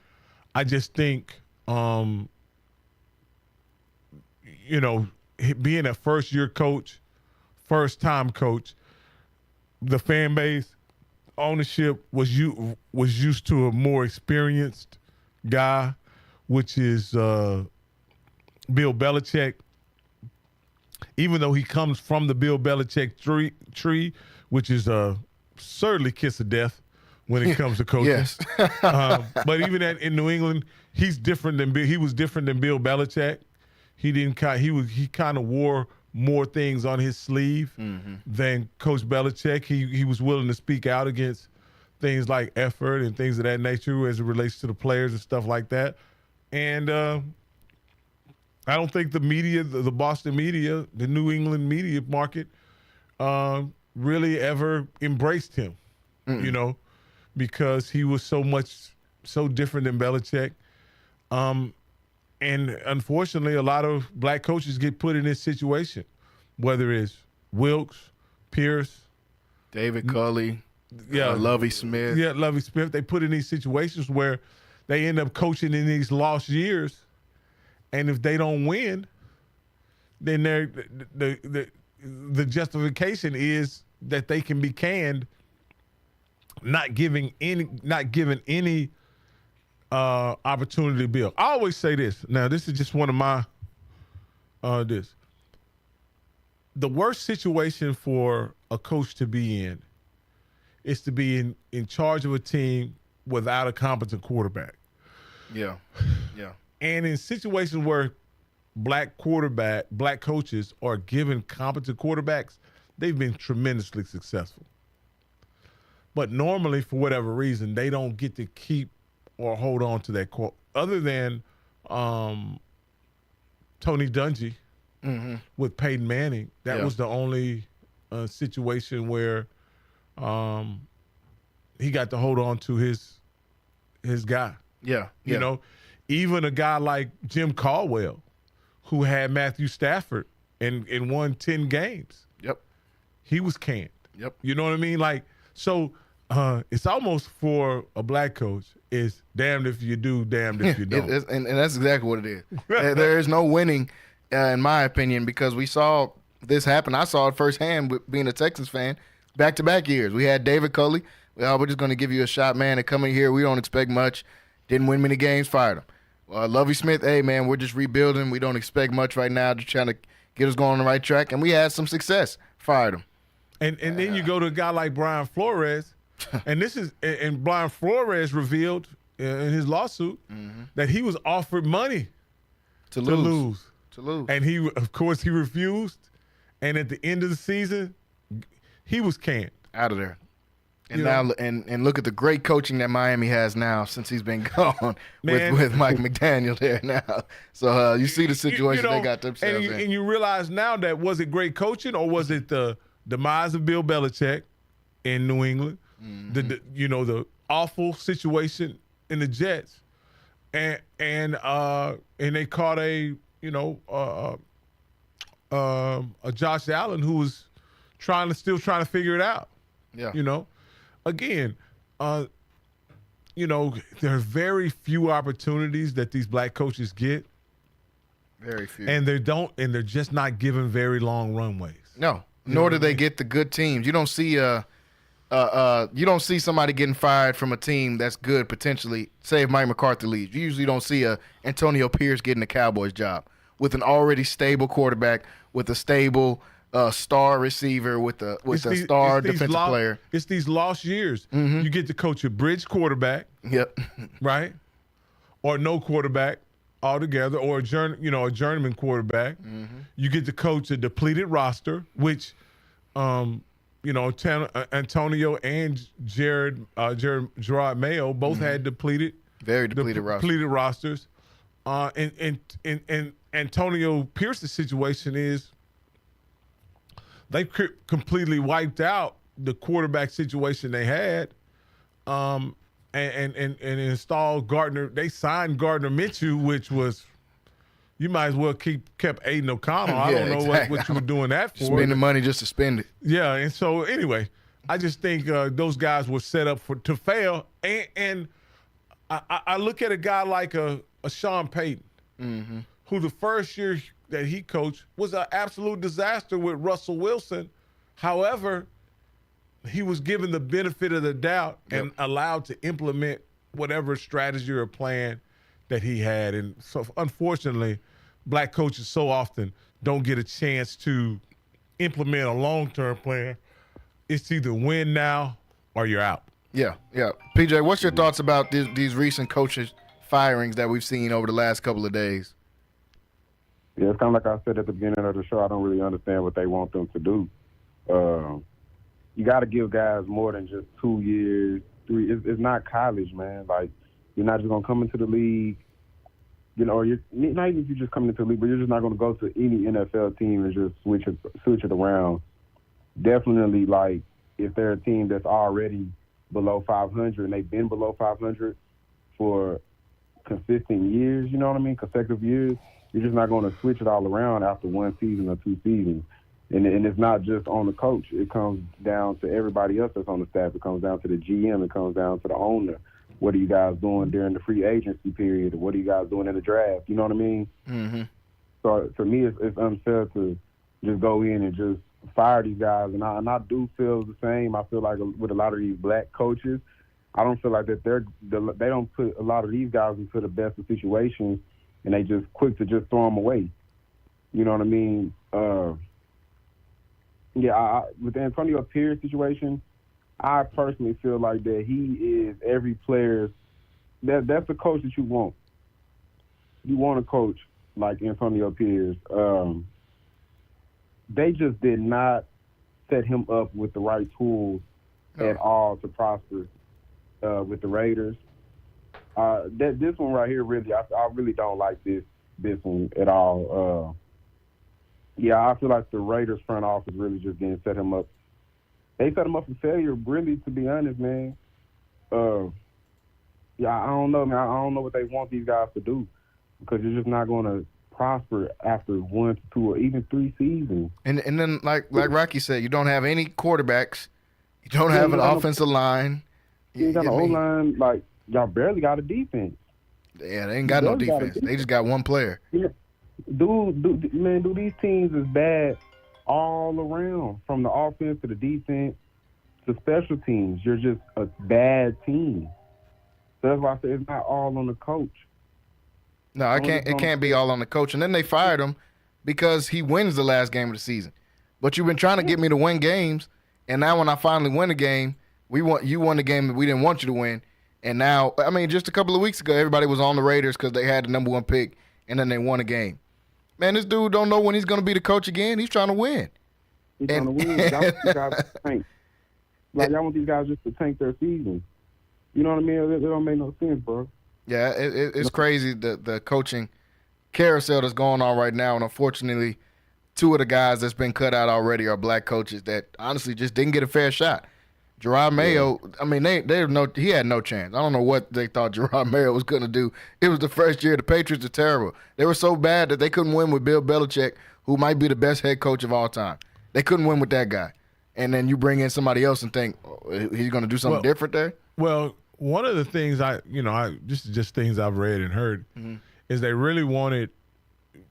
I just think, being a first-year coach, first-time coach, the fan base, ownership was used to a more experienced guy, which is Bill Belichick. Even though he comes from the Bill Belichick tree, which is certainly kiss of death when it comes to coaching. Yes. But even in New England, he was different than Bill Belichick. He kind of wore more things on his sleeve than Coach Belichick. He was willing to speak out against things like effort and things of that nature as it relates to the players and stuff like that. And I don't think the media, the Boston media, the New England media market really ever embraced him, because he was so different than Belichick. And unfortunately, a lot of black coaches get put in this situation, whether it's Wilkes, Pierce, David Culley, Lovie Smith. Yeah, Lovie Smith. They put in these situations where they end up coaching in these lost years, and if they don't win, then the justification is that they can be canned, not given any opportunity to build. I always say this. Now, this is just one of my this. The worst situation for a coach to be in is to be in charge of a team without a competent quarterback. Yeah. And in situations where black coaches are given competent quarterbacks, they've been tremendously successful. But normally, for whatever reason, they don't get to keep or hold on to that core. Other than Tony Dungy with Peyton Manning, that was the only situation where he got to hold on to his guy. Yeah. You know, even a guy like Jim Caldwell, who had Matthew Stafford and won 10 games. Yep. He was canned. Yep. You know what I mean? Like, so it's almost for a black coach, it's damned if you do, damned if you don't. And that's exactly what it is. There is no winning, in my opinion, because we saw this happen. I saw it firsthand with being a Texas fan, back-to-back years. We had David Culley. We're just going to give you a shot, man, and come in here. We don't expect much. Didn't win many games, fired him. Lovie Smith, hey, man, we're just rebuilding. We don't expect much right now, just trying to get us going on the right track. And we had some success, fired him. And then you go to a guy like Brian Flores, and Brian Flores revealed in his lawsuit that he was offered money to lose. And he, of course, he refused. And at the end of the season, he was canned. Out of there. And and look at the great coaching that Miami has now since he's been gone with Mike McDaniel there now. So you see the situation they got themselves in. And you realize now that, was it great coaching or was it the demise of Bill Belichick in New England? The awful situation in the Jets, and they caught a Josh Allen who was still trying to figure it out. Yeah. Again, there are very few opportunities that these black coaches get. Very few. And they're just not given very long runways. No. Nor do they get the good teams. You don't see somebody getting fired from a team that's good potentially. Say if Mike McCarthy leaves, you usually don't see Antonio Pierce getting a Cowboys job with an already stable quarterback, with a stable star receiver, with a star defensive player. It's these lost years. You get to coach a bridge quarterback. Yep. Right? Or no quarterback altogether, or a journeyman quarterback. You get to coach a depleted roster, which Antonio and Gerard Mayo both had very depleted rosters. And Antonio Pierce's situation is they completely wiped out the quarterback situation they had, and installed Gardner. They signed Gardner Minshew, which was, you might as well kept Aiden O'Connell. I don't know what you were doing that for. Spending money just to spend it. Yeah, and so anyway, I just think those guys were set up to fail. And I look at a guy like a Sean Payton, who the first year that he coached was an absolute disaster with Russell Wilson. However, he was given the benefit of the doubt and allowed to implement whatever strategy or plan that he had. And so, unfortunately, black coaches so often don't get a chance to implement a long-term plan. It's either win now or you're out. Yeah. PJ, what's your thoughts about these recent coaches firings that we've seen over the last couple of days? Yeah, it's kind of like I said at the beginning of the show. I don't really understand what they want them to do. You got to give guys more than just 2 years, 3. It's not college, man. Like, you're not just going to come into the league, or you're not even if you're just coming into the league, but you're just not going to go to any NFL team and just switch it around. Definitely, like, if they're a team that's already below 500 and they've been below 500 for consistent years, you know what I mean, consecutive years, you're just not going to switch it all around after one season or two seasons. And it's not just on the coach. It comes down to everybody else that's on the staff. It comes down to the GM. It comes down to the owner. What are you guys doing during the free agency period? What are you guys doing in the draft? You know what I mean? Mm-hmm. So for me, it's unfair to just go in and just fire these guys. And I do feel the same. I feel like with a lot of these black coaches, I don't feel like that they don't put a lot of these guys into the best of situations, and they just quick to just throw them away. You know what I mean? With the Antonio Pierce situation, I personally feel like that he is every player's. That's the coach that you want. You want a coach like Antonio Pierce. They just did not set him up with the right tools at all to prosper with the Raiders. This one right here, really, I really don't like this one at all. I feel like the Raiders front office really just didn't set him up. They set him up for failure, really, to be honest, man. I don't know, man. I don't know what they want these guys to do because you're just not going to prosper after 1 to 2 or even 3 seasons. And then, like Rocky said, you don't have any quarterbacks. You don't have an offensive line. You ain't got an O-line. Like, y'all barely got a defense. Yeah, they ain't got no defense. They just got one player. Yeah. These teams is bad all around, from the offense to the defense to special teams. You're just a bad team. So that's why I say it's not all on the coach. No, it can't be all on the coach. And then they fired him because he wins the last game of the season. But you've been trying to get me to win games, and now when I finally win a game, you won the game that we didn't want you to win. And now, I mean, just a couple of weeks ago, everybody was on the Raiders because they had the number 1 pick, and then they won a game. Man, this dude don't know when he's going to be the coach again. He's trying to win. He's trying to win. Y'all want these guys to tank. Like, y'all want these guys just to tank their season. You know what I mean? It don't make no sense, bro. Yeah, it's crazy, the coaching carousel that's going on right now. And unfortunately, 2 of the guys that's been cut out already are black coaches that honestly just didn't get a fair shot. Gerard Mayo, I mean, he had no chance. I don't know what they thought Gerard Mayo was going to do. It was the first year. The Patriots are terrible. They were so bad that they couldn't win with Bill Belichick, who might be the best head coach of all time. They couldn't win with that guy. And then you bring in somebody else and think he's going to do something different there? Well, one of the things this is just things I've read and heard, is they really wanted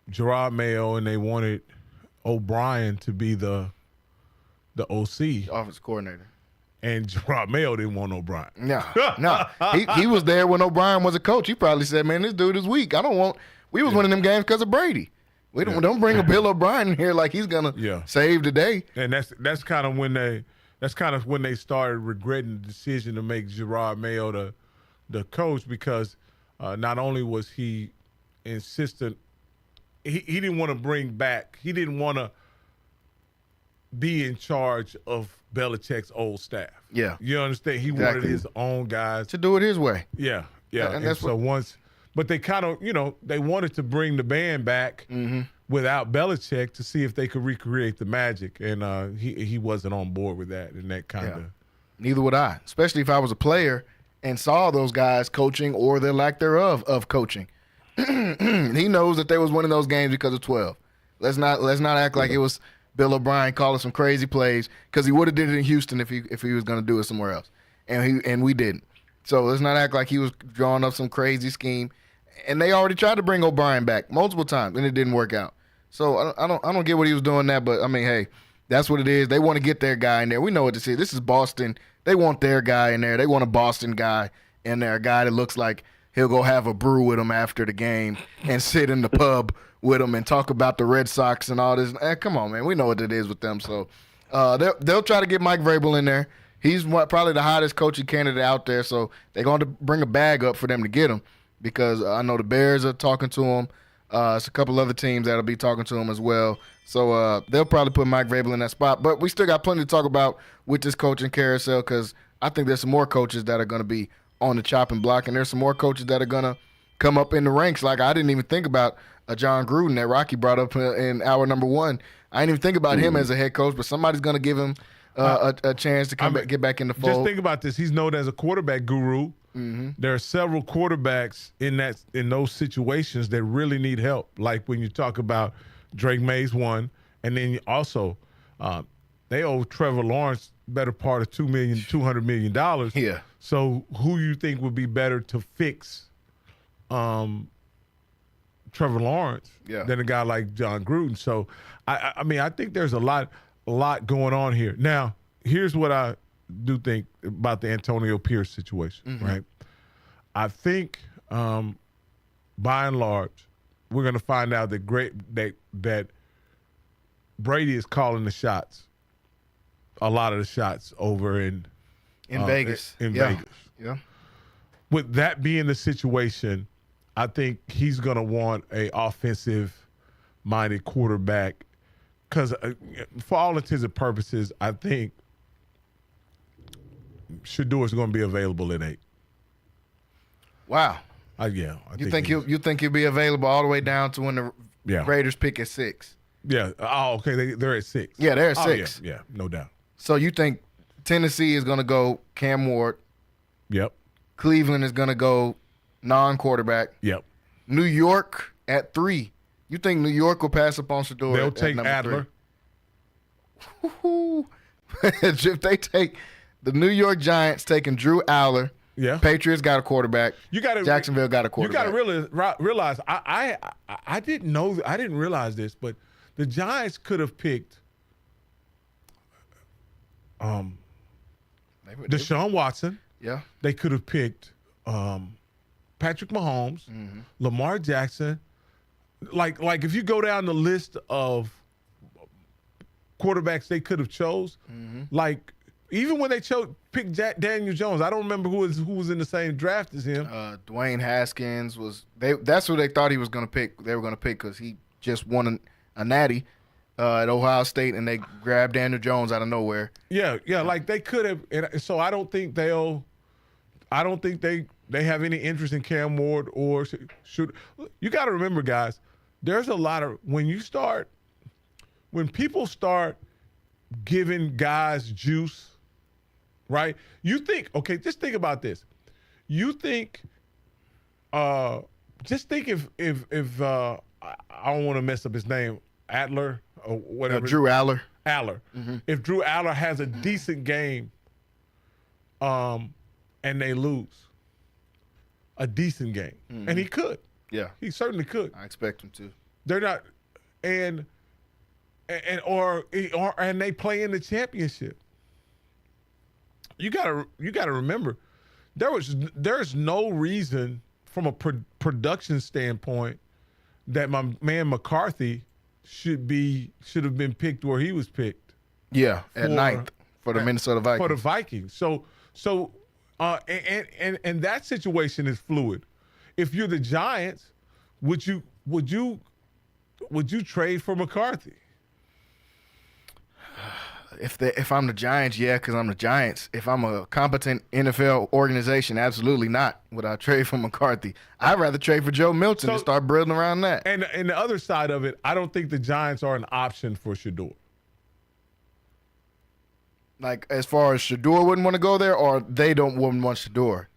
Gerard Mayo and they wanted O'Brien to be the OC. Offensive coordinator. And Gerard Mayo didn't want O'Brien. No. He was there when O'Brien was a coach. He probably said, man, this dude is weak. We was winning them games because of Brady. We don't bring a Bill O'Brien in here like he's going to save the day. And that's kind of when they started regretting the decision to make Gerard Mayo the coach, because not only was he insistent, he didn't want to bring back, he didn't want to be in charge of Belichick's old staff. Yeah. You understand? He wanted his own guys to do it his way. Yeah. And that's but they kind of, they wanted to bring the band back without Belichick to see if they could recreate the magic. And he wasn't on board with that. And that kind of. Neither would I, especially if I was a player and saw those guys coaching or their lack thereof of coaching. He knows that they was winning those games because of 12. Let's not act like it was Bill O'Brien calling some crazy plays, because he would have did it in Houston if he was going to do it somewhere else, and we didn't. So let's not act like he was drawing up some crazy scheme. And they already tried to bring O'Brien back multiple times, and it didn't work out. So I don't get what he was doing that, but I mean, hey, that's what it is. They want to get their guy in there. We know what this is. This is Boston. They want their guy in there. They want a Boston guy in there, a guy that looks like he'll go have a brew with them after the game and sit in the pub with them and talk about the Red Sox and all this. Come on, man. We know what it is with them. So they'll try to get Mike Vrabel in there. He's probably the hottest coaching candidate out there, so they're going to bring a bag up for them to get him, because I know the Bears are talking to him. It's a couple other teams that'll be talking to him as well. So they'll probably put Mike Vrabel in that spot. But we still got plenty to talk about with this coaching carousel, because I think there's some more coaches that are going to be on the chopping block, and there's some more coaches that are going to come up in the ranks. Like, I didn't even think about John Gruden that Rocky brought up in hour number 1. I didn't even think about him as a head coach, but somebody's going to give him a chance to get back in the fold. Just think about this. He's known as a quarterback guru. There are several quarterbacks in those situations that really need help. Like when you talk about Drake May's one, and then you also they owe Trevor Lawrence better part of $200 million. Yeah. So who you think would be better to fix Trevor Lawrence than a guy like John Gruden? So I mean, I think there's a lot going on here. Now, here's what I do think about the Antonio Pierce situation, right? I think by and large, we're going to find out that Brady is calling the shots, a lot of the shots over in Vegas. In Vegas. Yeah. With that being the situation, I think he's going to want a offensive-minded quarterback because for all intents and purposes, I think Shedeur is going to be available at 8. Wow. Yeah. You think he'll be available all the way down to when the Raiders pick at 6? Yeah. Oh, okay. They're at 6. Yeah, they're at 6. Yeah, no doubt. So you think Tennessee is going to go Cam Ward? Yep. Cleveland is going to go non-quarterback. Yep. New York at 3. You think New York will pass up on Shedeur? They'll take Adler. If they take the New York Giants taking Drew Aller, Patriots got a quarterback. Jacksonville got a quarterback. You got to realize I didn't know. I didn't realize this, but the Giants could have picked Deshaun Watson. Yeah. They could have picked Patrick Mahomes, Lamar Jackson. Like if you go down the list of quarterbacks they could have chose, like even when they picked Daniel Jones, I don't remember who was in the same draft as him. Dwayne Haskins was. That's who they thought he was going to pick. They were going to pick because he just won a natty at Ohio State, and they grabbed Daniel Jones out of nowhere. Yeah. Like they could have. And so I don't think they have any interest in Cam Ward or should. You got to remember, guys. There's a lot of when people start giving guys juice, right? You think, okay, just think about this. You think, just think if I don't want to mess up his name, Adler or whatever. Drew Aller. If Drew Aller has a decent game, and they lose, a decent game, and he could. Yeah, he certainly could. I expect him to. They're not, and they play in the championship. You gotta remember, there's no reason from a production standpoint that my man McCarthy should have been picked where he was picked. Yeah, at 9th for the Minnesota Vikings. For the Vikings. So and that situation is fluid. If you're the Giants, would you trade for McCarthy? If I'm the Giants, yeah, because I'm the Giants. If I'm a competent NFL organization, absolutely not would I trade for McCarthy. I'd rather trade for Joe Milton and start building around that. And the other side of it, I don't think the Giants are an option for Shedeur. Like, as far as Shedeur wouldn't want to go there, or they wouldn't want Shedeur?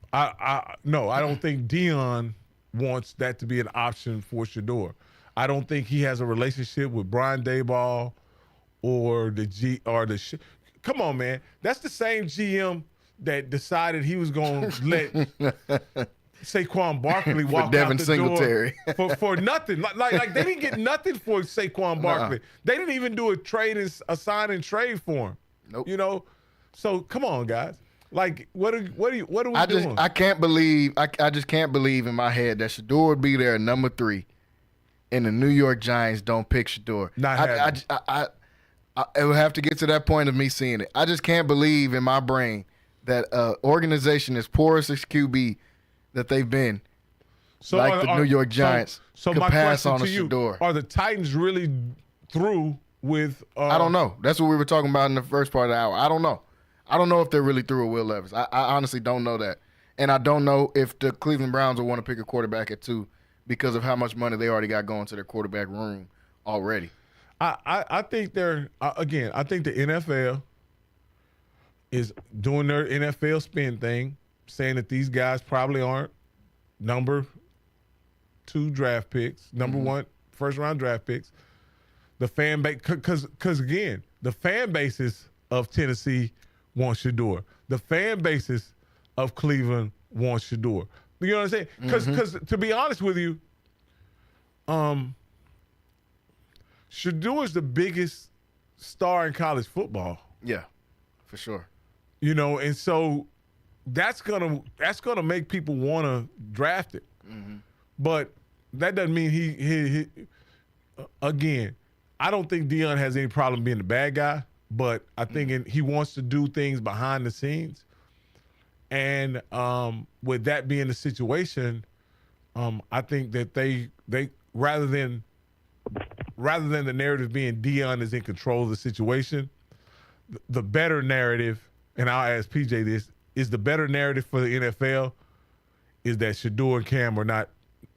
No, I don't think Dion wants that to be an option for Shedeur. I don't think he has a relationship with Brian Daboll or Come on, man. That's the same GM that decided he was going to let Saquon Barkley walk Devin out the Singletary. door for nothing. Like they didn't get nothing for Saquon Barkley. They didn't even do a sign and trade for him. Nope. You know, so come on, guys. Like, what are we doing? I can't believe. I just can't believe in my head that Shedeur would be there at number 3, and the New York Giants don't pick Shedeur. It would have to get to that point of me seeing it. I just can't believe in my brain that an organization as porous as QB that they've been, the New York Giants, could my pass on a Shedeur. Are the Titans really through with? I don't know. That's what we were talking about in the first part of the hour. I don't know. I don't know if they're really through with Will Levis. I honestly don't know that. And I don't know if the Cleveland Browns will want to pick a quarterback at 2 because of how much money they already got going to their quarterback room already. I think I think the NFL is doing their NFL spin thing, saying that these guys probably aren't number 2 draft picks, number 1 first-round draft picks. The fan base, because again, the fan bases of Tennessee want Shedeur. The fan bases of Cleveland want Shedeur. You know what I'm saying? Because to be honest with you, Shedeur is the biggest star in college football. Yeah, for sure. You know, and so that's gonna make people want to draft it. But that doesn't mean he again, I don't think Deion has any problem being the bad guy, but I think he wants to do things behind the scenes. And with that being the situation, I think that they rather than the narrative being Deion is in control of the situation, the better narrative, and I'll ask PJ this, is the better narrative for the NFL is that Shedeur and Cam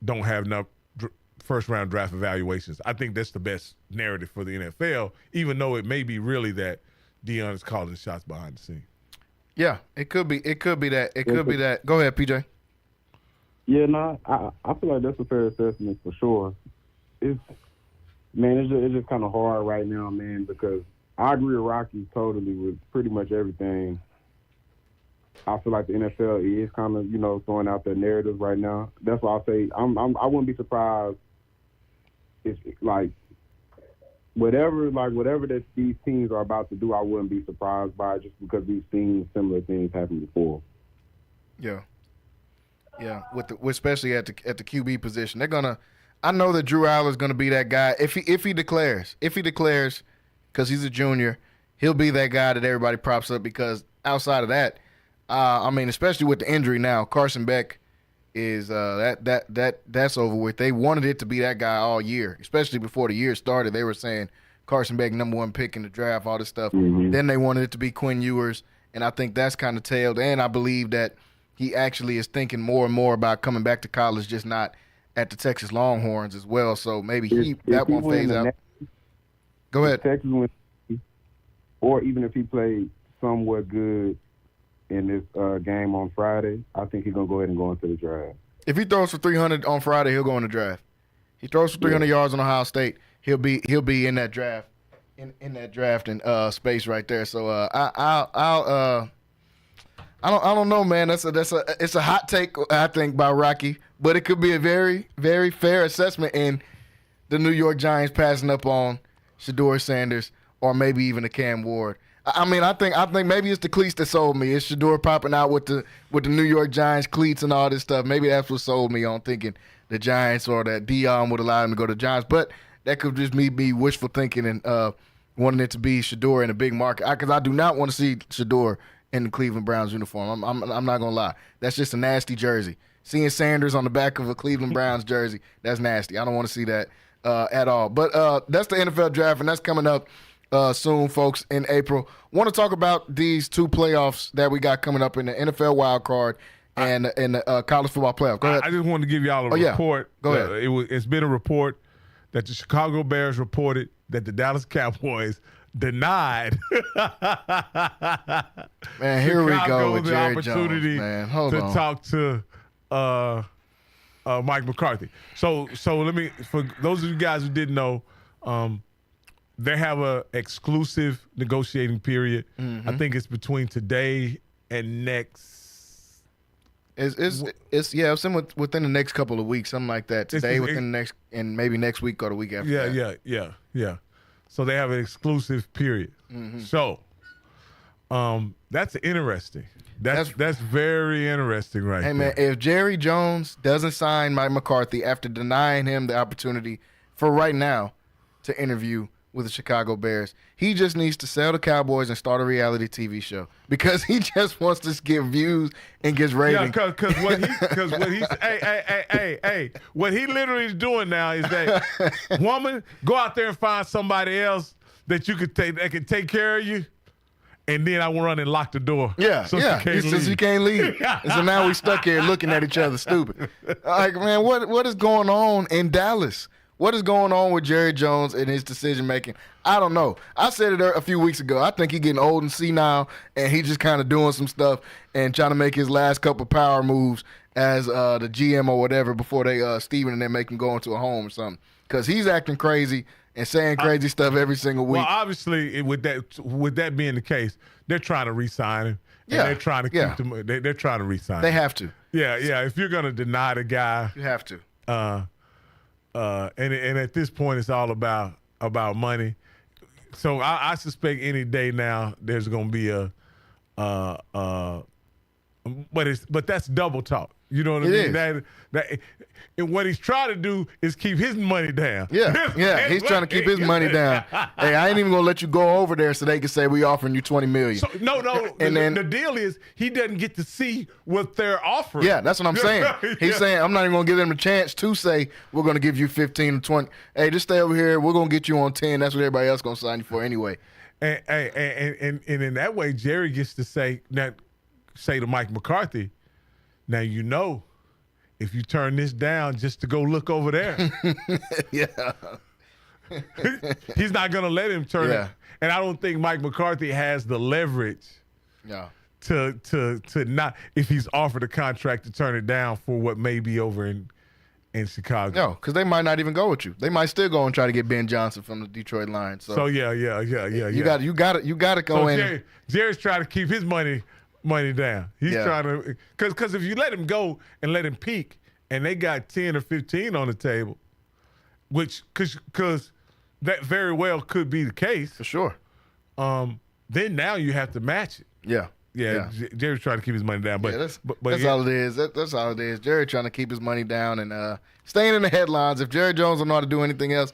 don't have enough first-round draft evaluations. I think that's the best narrative for the NFL, even though it may be really that Deion is calling the shots behind the scene. Yeah, it could be. It could be that. It could be that. Go ahead, PJ. Yeah, no, I feel like that's a fair assessment for sure. It's just kind of hard right now, man, because I agree with Rocky totally with pretty much everything. I feel like the NFL is kind of, throwing out their narrative right now. That's why I say I wouldn't be surprised if whatever that these teams are about to do, I wouldn't be surprised by it just because we've seen similar things happen before. Yeah. Especially at the QB position, they're gonna. I know that Drew Allen's gonna be that guy if he declares, because he's a junior, he'll be that guy that everybody props up. Because outside of that, especially with the injury now, Carson Beck is that's over with. They wanted it to be that guy all year, especially before the year started. They were saying Carson Beck number 1 pick in the draft, all this stuff. Then they wanted it to be Quinn Ewers, and I think that's kind of tailed. And I believe that he actually is thinking more and more about coming back to college, just not at the Texas Longhorns as well. So maybe that won't phase out. Go ahead. Texas win, or even if he played somewhat good in this game on Friday, I think he's going to go ahead and go into the draft. If he throws for 300 on Friday, he'll go in the draft. He throws for 300 yards on Ohio State, he'll be in that draft, in that drafting space right there. So I don't know, man. It's a hot take, I think, by Rocky, but it could be a very, very fair assessment in the New York Giants passing up on Shedeur Sanders or maybe even a Cam Ward. I think maybe it's the cleats that sold me. It's Shedeur popping out with the New York Giants cleats and all this stuff. Maybe that's what sold me on thinking the Giants or that Deion would allow him to go to the Giants. But that could just be wishful thinking and wanting it to be Shedeur in a big market. Because I do not want to see Shedeur in the Cleveland Browns uniform. I'm not gonna lie. That's just a nasty jersey. Seeing Sanders on the back of a Cleveland Browns jersey, that's nasty. I don't want to see that at all. But that's the NFL draft, and that's coming up soon, folks, in April. Want to talk about these 2 playoffs that we got coming up in the NFL wild card and the college football playoff. Go ahead. I just wanted to give y'all a report. Go ahead. It's been a report that the Chicago Bears reported that the Dallas Cowboys denied man, here we go with the Jerry opportunity Jones, man. Hold on. talk to Mike McCarthy. So let me, for those of you guys who didn't know, they have a exclusive negotiating period. I think it's between today and next. It's within the next couple of weeks, something like that. Today within the next, and maybe next week or the week after. Yeah. So they have an exclusive period. So that's interesting. That's very interesting, right? Hey man, if Jerry Jones doesn't sign Mike McCarthy after denying him the opportunity for right now to interview with the Chicago Bears, he just needs to sell the Cowboys and start a reality TV show because he just wants to get views and gets ratings. Yeah, because what he literally is doing now is that woman, go out there and find somebody else that you could take that can take care of you. And then I will run and lock the door. Yeah, so she can't leave. And so now we stuck here looking at each other stupid. Like, man, what is going on in Dallas? What is going on with Jerry Jones and his decision making? I don't know. I said it a few weeks ago. I think he's getting old and senile, and he's just kind of doing some stuff and trying to make his last couple power moves as the GM or whatever before they Steven and them make him go into a home or something. Because he's acting crazy and saying crazy stuff every single week. Well, obviously, with that being the case, they're trying to re-sign him. And Yeah, they're trying to keep them. They're trying to re-sign him. They have to. Yeah. If you're gonna deny the guy, You have to. and at this point, it's all about money. So I suspect any day now there's gonna be but that's double talk. You know what I mean? That and what he's trying to do is keep his money down. Yeah. He's trying to keep his money down. Hey, I ain't even gonna let you go over there so they can say we offering you $20 million. So, no. And then the deal is he doesn't get to see what they're offering. Yeah, that's what I'm saying. He's saying I'm not even gonna give them a chance to say we're gonna give you 15 or 20. Hey, just stay over here. We're gonna get you on 10. That's what everybody else gonna sign you for anyway. And in that way, Jerry gets to say to Mike McCarthy, now if you turn this down just to go look over there. Yeah. He's not going to let him turn Yeah. it. And I don't think Mike McCarthy has the leverage to not, if he's offered a contract, to turn it down for what may be over in Chicago. No, because they might not even go with you. They might still go and try to get Ben Johnson from the Detroit Lions. So yeah. You got to go in. Jerry's trying to keep his money down. He's trying to, because if you let him go and let him peak, and they got 10 or 15 on the table, because that very well could be the case for sure. Then now you have to match it. Yeah. Jerry's trying to keep his money down, but that's all it is. That's all it is. Jerry trying to keep his money down and staying in the headlines. If Jerry Jones don't know how to do anything else,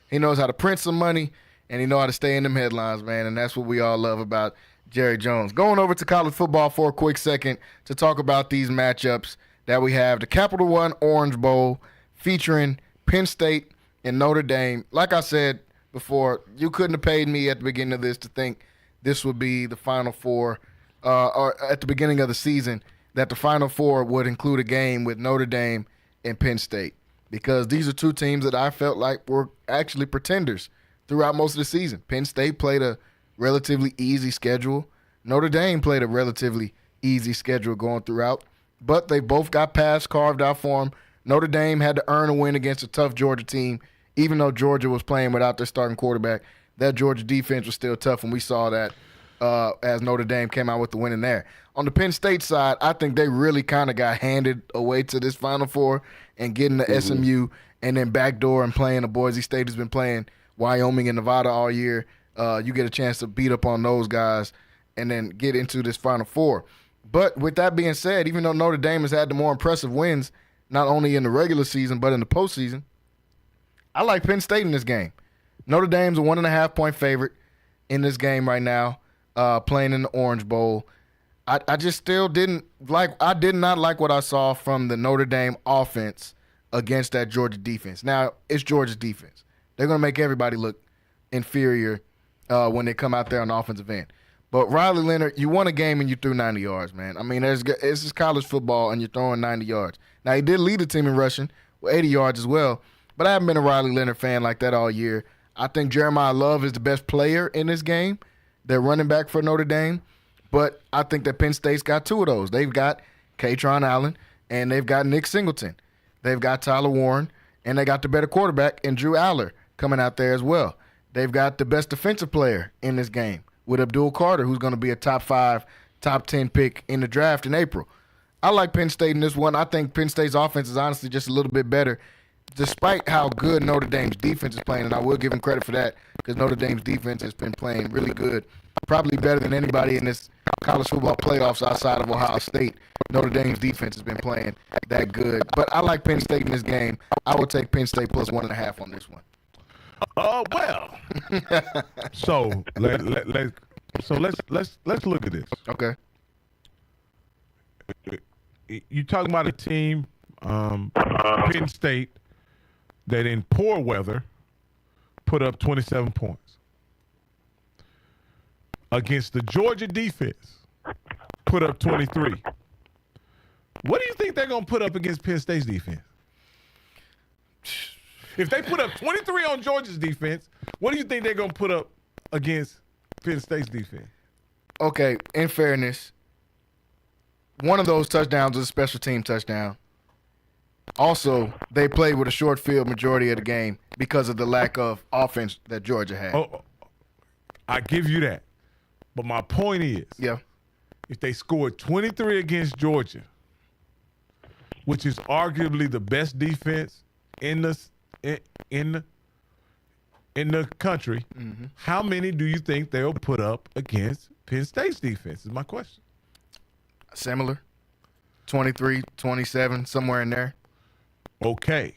he knows how to print some money and he know how to stay in them headlines, man. And that's what we all love about Jerry Jones. Going over to college football for a quick second to talk about these matchups that we have. The Capital One Orange Bowl featuring Penn State and Notre Dame. Like I said before, you couldn't have paid me at the beginning of this to think this would be the Final Four, or at the beginning of the season, that the Final Four would include a game with Notre Dame and Penn State, because these are two teams that I felt like were actually pretenders throughout most of the season. Penn State played a relatively easy schedule. Notre Dame played a relatively easy schedule going throughout, but they both got paths carved out for them. Notre Dame had to earn a win against a tough Georgia team, even though Georgia was playing without their starting quarterback. That Georgia defense was still tough, and we saw that as Notre Dame came out with the win in there. On the Penn State side, I think they really kind of got handed away to this Final Four and getting the SMU and then backdoor and playing the Boise State has been playing Wyoming and Nevada all year. You get a chance to beat up on those guys and then get into this Final Four. But with that being said, even though Notre Dame has had the more impressive wins, not only in the regular season but in the postseason, I like Penn State in this game. Notre Dame's a 1.5-point favorite in this game right now, playing in the Orange Bowl. I just still did not like what I saw from the Notre Dame offense against that Georgia defense. Now, it's Georgia's defense. They're going to make everybody look inferior when they come out there on the offensive end. But Riley Leonard, you won a game and you threw 90 yards, man. I mean, it's just college football and you're throwing 90 yards. Now, he did lead the team in rushing with 80 yards as well, but I haven't been a Riley Leonard fan like that all year. I think Jeremiah Love is the best player in this game. They're running back for Notre Dame, but I think that Penn State's got two of those. They've got Katron Allen and they've got Nick Singleton. They've got Tyler Warren, and they got the better quarterback in Drew Aller coming out there as well. They've got the best defensive player in this game with Abdul Carter, who's going to be a top 5, top 10 pick in the draft in April. I like Penn State in this one. I think Penn State's offense is honestly just a little bit better, despite how good Notre Dame's defense is playing, and I will give them credit for that because Notre Dame's defense has been playing really good, probably better than anybody in this college football playoffs outside of Ohio State. Notre Dame's defense has been playing that good. But I like Penn State in this game. I will take Penn State plus 1.5 on this one. Well. So let's look at this. Okay. You talking about a team, Penn State, that in poor weather put up 27 points against the Georgia defense, put up 23. What do you think they're going to put up against Penn State's defense? If they put up 23 on Georgia's defense, what do you think they're going to put up against Penn State's defense? Okay, in fairness, one of those touchdowns was a special team touchdown. Also, they played with a short field majority of the game because of the lack of offense that Georgia had. Oh, I give you that. But my point is, if they scored 23 against Georgia, which is arguably the best defense in the country, how many do you think they'll put up against Penn State's defense is my question. Similar. 23, 27, somewhere in there. Okay.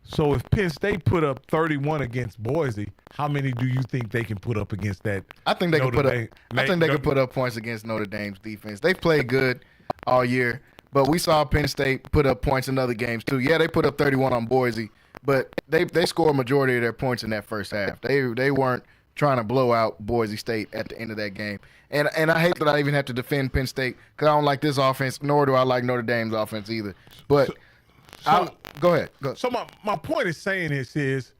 So if Penn State put up 31 against Boise, how many do you think they can put up against that? I think they could put up points against Notre Dame's defense. They've played good all year, but we saw Penn State put up points in other games too. Yeah, they put up 31 on Boise, but they scored a majority of their points in that first half. They weren't trying to blow out Boise State at the end of that game. And I hate that I even have to defend Penn State because I don't like this offense, nor do I like Notre Dame's offense either. But go ahead. Go. So my point is saying this is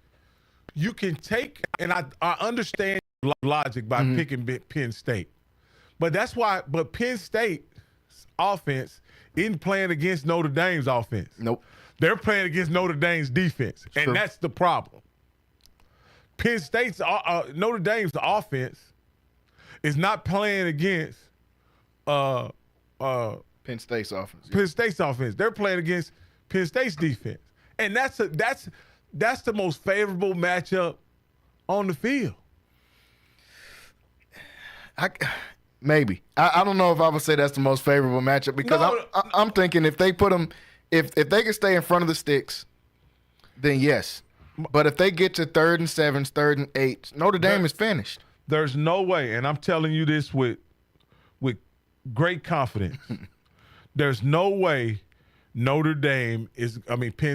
you can take, and I understand logic by picking Penn State. But that's why, but Penn State's offense isn't playing against Notre Dame's offense. Nope. They're playing against Notre Dame's defense, and that's the problem. Penn State's Notre Dame's offense is not playing against Penn State's offense. Penn State's offense. They're playing against Penn State's defense, and that's the most favorable matchup on the field. Maybe I don't know if I would say that's the most favorable matchup because I'm thinking if they put them if they can stay in front of the sticks, then yes. But if they get to 3rd and 7s, 3rd and 8s, Notre Dame is finished. There's no way, and I'm telling you this with great confidence. There's no way Penn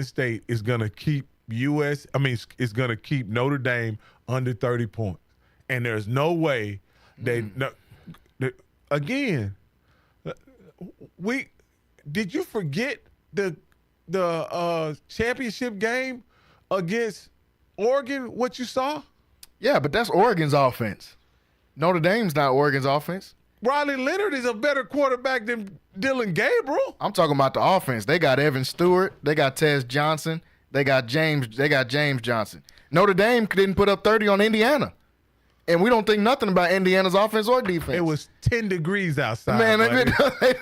State is gonna keep is gonna keep Notre Dame under 30 points. And there's no way again, did you forget the championship game against Oregon, what you saw? Yeah, but that's Oregon's offense. Notre Dame's not Oregon's offense. Riley Leonard is a better quarterback than Dylan Gabriel. I'm talking about the offense. They got Evan Stewart. They got Tez Johnson. They got James Johnson. Notre Dame didn't put up 30 on Indiana. And we don't think nothing about Indiana's offense or defense. It was 10 degrees outside. Man, they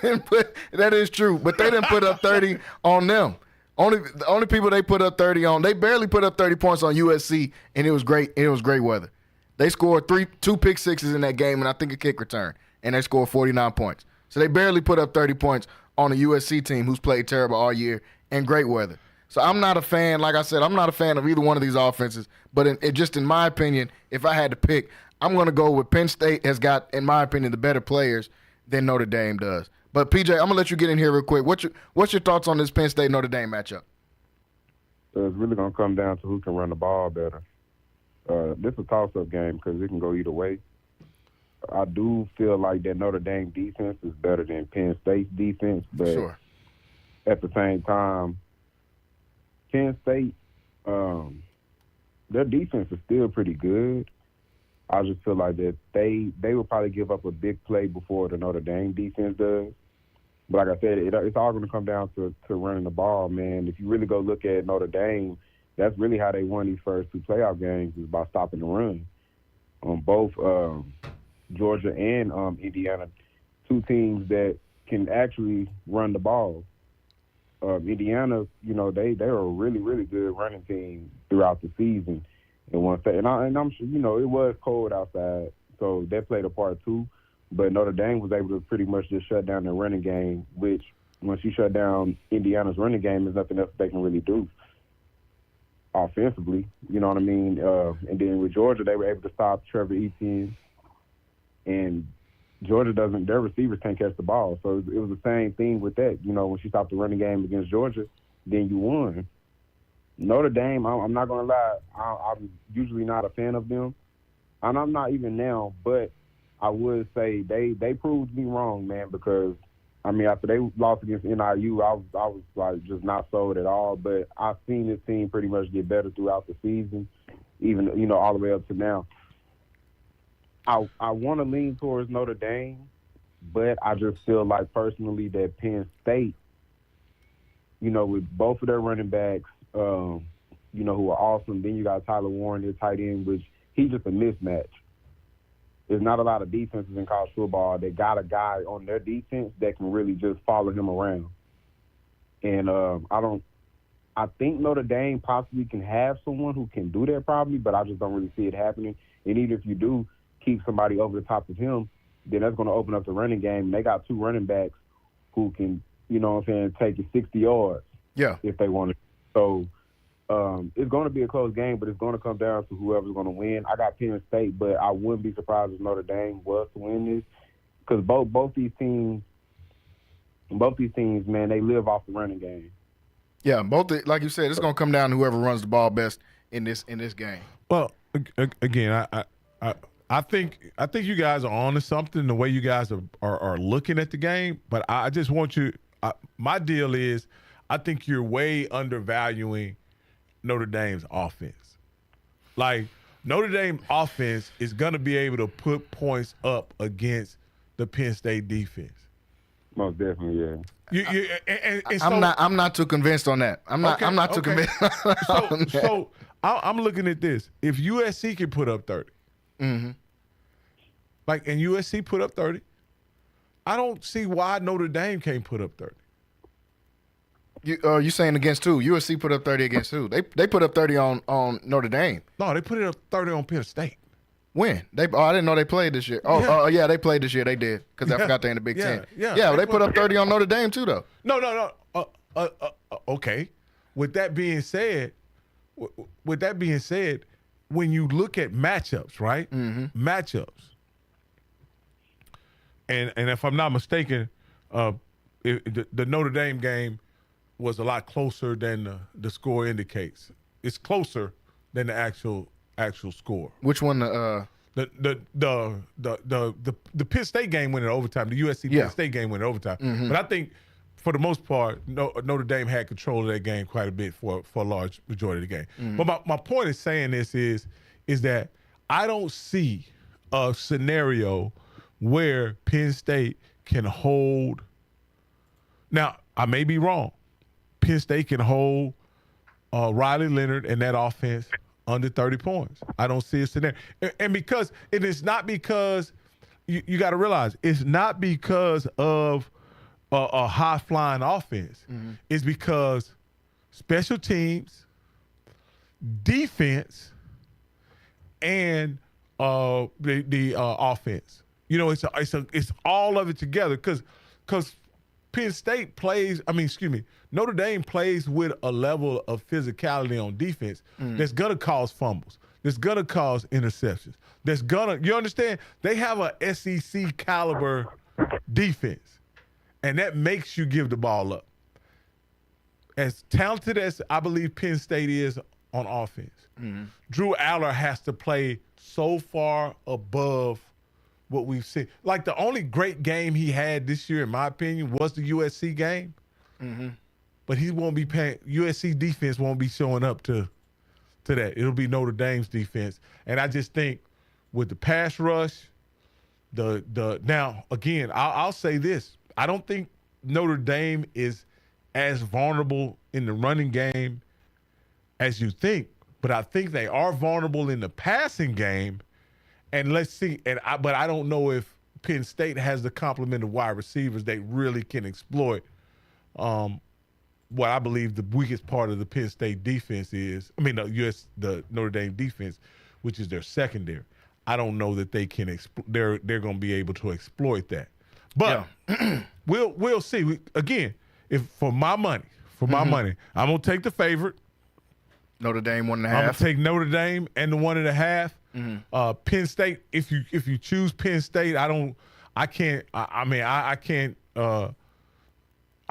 didn't that is true. But they didn't put up 30 on them. The only people they put up 30 on, they barely put up 30 points on USC, and it was great. It was great weather. They scored 2 pick sixes in that game, and I think a kick return, and they scored 49 points. So they barely put up 30 points on a USC team who's played terrible all year and great weather. So I'm not a fan. Like I said, I'm not a fan of either one of these offenses. But in my opinion, if I had to pick, I'm going to go with Penn State has got, in my opinion, the better players than Notre Dame does. But, PJ, I'm going to let you get in here real quick. What's your thoughts on this Penn State-Notre Dame matchup? It's really going to come down to who can run the ball better. This is a toss-up game because it can go either way. I do feel like that Notre Dame defense is better than Penn State's defense, but at the same time, Penn State, their defense is still pretty good. I just feel like that they will probably give up a big play before the Notre Dame defense does. But like I said, it's all going to come down to running the ball, man. If you really go look at Notre Dame, that's really how they won these first 2 playoff games is by stopping the run. Both Georgia and Indiana, 2 teams that can actually run the ball. Indiana, they are a really, really good running team throughout the season. And I'm sure, it was cold outside, so that played a part too. But Notre Dame was able to pretty much just shut down their running game, which once you shut down Indiana's running game, there's nothing else they can really do offensively. You know what I mean? And then with Georgia, they were able to stop Trevor Etienne. And Georgia their receivers can't catch the ball. So it was the same thing with that. When she stopped the running game against Georgia, then you won. Notre Dame, I'm not going to lie, I'm usually not a fan of them. And I'm not even now, but I would say they proved me wrong, man, because I mean, after they lost against NIU, I was like just not sold at all. But I've seen this team pretty much get better throughout the season, even all the way up to now. I want to lean towards Notre Dame, but I just feel like personally that Penn State, with both of their running backs, who are awesome. Then you got Tyler Warren, their tight end, which he's just a mismatch. There's not a lot of defenses in college football that got a guy on their defense that can really just follow him around. And I think Notre Dame possibly can have someone who can do that probably, but I just don't really see it happening. And even if you do keep somebody over the top of him, then that's going to open up the running game. And they got 2 running backs who can, take it 60 yards if they want to. So it's going to be a close game, but it's going to come down to whoever's going to win. I got Penn State, but I wouldn't be surprised if Notre Dame was to win this because both these teams, man, they live off the running game. Yeah, like you said, it's going to come down to whoever runs the ball best in this game. Well, again, I think you guys are on to something the way you guys are looking at the game, but I just want you my deal is I think you're way undervaluing Notre Dame's offense. Like, Notre Dame offense is going to be able to put points up against the Penn State defense. Most definitely, yeah. I'm not too convinced on that. I'm not too convinced. So I'm looking at this. If USC can put up 30, and USC put up 30, I don't see why Notre Dame can't put up 30. You saying against who? USC put up 30 against who? They put up 30 on Notre Dame. No, they put it up 30 on Penn State. When? I didn't know they played this year. Yeah, they played this year. They did because I forgot they're in the Big Ten. Yeah, they put up 30 on Notre Dame too, though. No. Okay. With that being said, when you look at matchups, right? Mm-hmm. Matchups, and if I'm not mistaken, the Notre Dame game was a lot closer than the score indicates. It's closer than the actual score. Which one? The Penn State game went in overtime. The USC Penn State game went in overtime. Mm-hmm. But I think for the most part, Notre Dame had control of that game quite a bit for a large majority of the game. Mm-hmm. But my point in saying this is that I don't see a scenario where Penn State can hold. Now, I may be wrong. Penn State can hold Riley Leonard and that offense under 30 points. I don't see a scenario. And it's not because you got to realize it's not because of a high-flying offense. Mm-hmm. It's because special teams, defense, and the offense. It's all of it together because Penn State Notre Dame plays with a level of physicality on defense that's going to cause fumbles, that's going to cause interceptions, you understand? They have a SEC caliber defense, and that makes you give the ball up. As talented as I believe Penn State is on offense, Drew Aller has to play so far above what we've seen. Like, the only great game he had this year, in my opinion, was the USC game. Mm-hmm. But he won't be paying. USC defense won't be showing up to that. It'll be Notre Dame's defense. And I just think with the pass rush, now again, I'll say this: I don't think Notre Dame is as vulnerable in the running game as you think, but I think they are vulnerable in the passing game. And let's see. But I don't know if Penn State has the complement of wide receivers they really can exploit. What I believe the weakest part of the Penn State defense is. The Notre Dame defense, which is their secondary. I don't know that they can. They're going to be able to exploit that. But we'll see. Again, if for my money, I'm gonna take the favorite. Notre Dame 1.5. I'm gonna take Notre Dame and the 1.5. Mm-hmm. Penn State. If you choose Penn State, I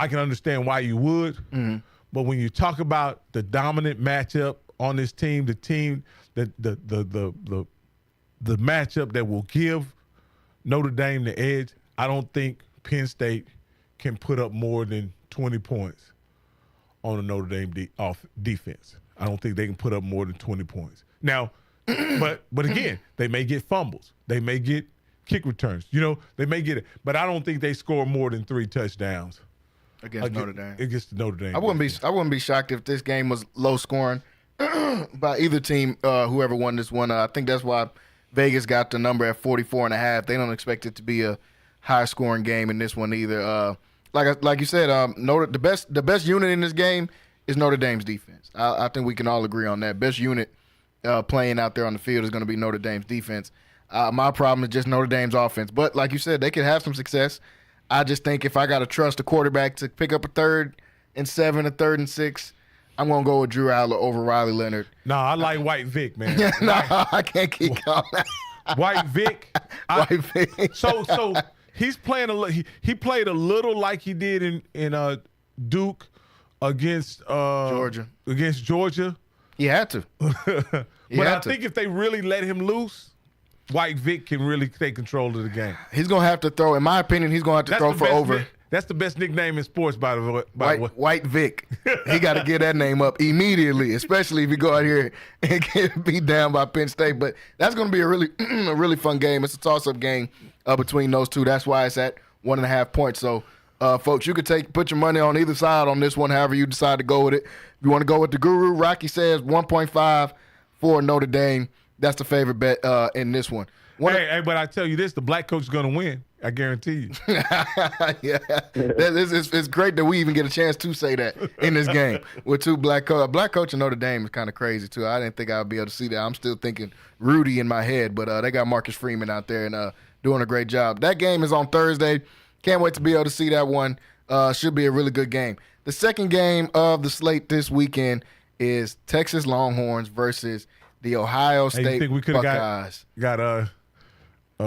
can understand why you would. Mm-hmm. But when you talk about the dominant matchup on this team, the matchup that will give Notre Dame the edge, I don't think Penn State can put up more than 20 points on a Notre Dame defense. I don't think they can put up more than 20 points. Now, but again, they may get fumbles. They may get kick returns. They may get it. But I don't think they score more than 3 touchdowns against Notre Dame. Against Notre Dame. I wouldn't be shocked if this game was low scoring by either team, whoever won this one. I think that's why Vegas got the number at 44.5. They don't expect it to be a high scoring game in this one either. Like you said, the best unit in this game is Notre Dame's defense. I think we can all agree on that. Best unit playing out there on the field is going to be Notre Dame's defense. My problem is just Notre Dame's offense. But like you said, they could have some success. I just think if I got to trust a quarterback to pick up a 3rd and 7, a 3rd and 6, I'm going to go with Drew Aller over Riley Leonard. No, I like White Vic, man. I can't keep going. White Vic. White Vic. So he's playing he played a little like he did in Duke against Georgia. Against Georgia. He had to. But I think if they really let him loose, White Vic can really take control of the game. He's going to have to throw, in my opinion, he's going to have to throw for over. That's the best nickname in sports, by the way. White Vic. He got to get that name up immediately, especially if you go out here and get beat down by Penn State. But that's going to be a really fun game. It's a toss-up game between those two. That's why it's at 1.5 points. So, folks, you could put your money on either side on this one, however you decide to go with it. If you want to go with the Guru, Rocky says 1.5 for Notre Dame. That's the favorite bet in this one. But I tell you this, the black coach is going to win. I guarantee you. Yeah. It's great that we even get a chance to say that in this game with 2 black coaches. Black coach in Notre Dame is kind of crazy, too. I didn't think I would be able to see that. I'm still thinking Rudy in my head, but they got Marcus Freeman out there and doing a great job. That game is on Thursday. Can't wait to be able to see that one. Should be a really good game. The second game of the slate this weekend is Texas Longhorns versus the Ohio State you think we could Buckeyes. Got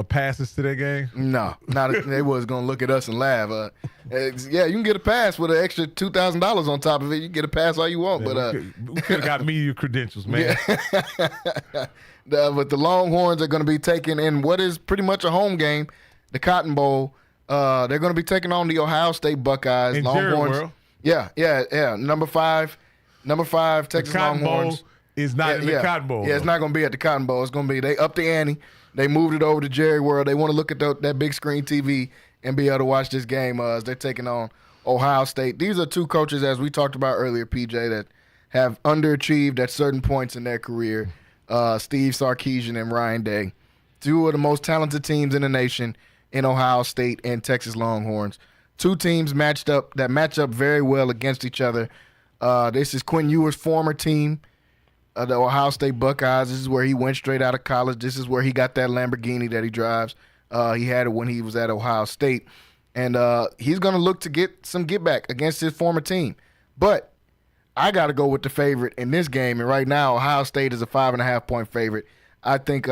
passes to that game? No, they was gonna look at us and laugh. Yeah, you can get a pass with an extra $2,000 on top of it. You can get a pass all you want, but we could have got media credentials, man. Yeah. But the Longhorns are going to be taking in what is pretty much a home game, the Cotton Bowl. They're going to be taking on the Ohio State Buckeyes. In Longhorns. World. Yeah. Number five, Texas the Cotton Longhorns. Bowl is not in the Cotton Bowl. Yeah, it's not going to be at the Cotton Bowl. It's going to be they upped the ante. They moved it over to Jerry World. They want to look at that big screen TV and be able to watch this game as they're taking on Ohio State. These are 2 coaches, as we talked about earlier, PJ, that have underachieved at certain points in their career. Steve Sarkisian and Ryan Day. 2 of the most talented teams in the nation in Ohio State and Texas Longhorns. 2 teams match up very well against each other. This is Quinn Ewers' former team, the Ohio State Buckeyes. This is where he went straight out of college. This is where he got that Lamborghini that he drives. He had it when he was at Ohio State. And he's going to look to get some get back against his former team. But I got to go with the favorite in this game. And right now, Ohio State is a 5.5-point favorite. I think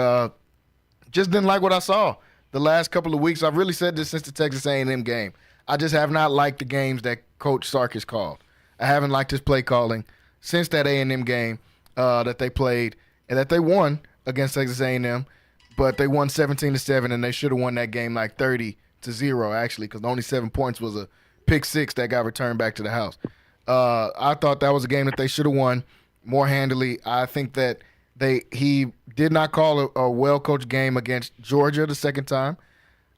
just didn't like what I saw the last couple of weeks. I've really said this since the Texas A&M game. I just have not liked the games that Coach Sark has called. I haven't liked his play calling since that A&M game that they played and that they won against Texas A&M, but they won 17-7, and they should have won that game like 30-0 actually, because only 7 points was a pick 6 that got returned back to the house. I thought that was a game that they should have won more handily. I think that he did not call a well-coached game against Georgia the second time.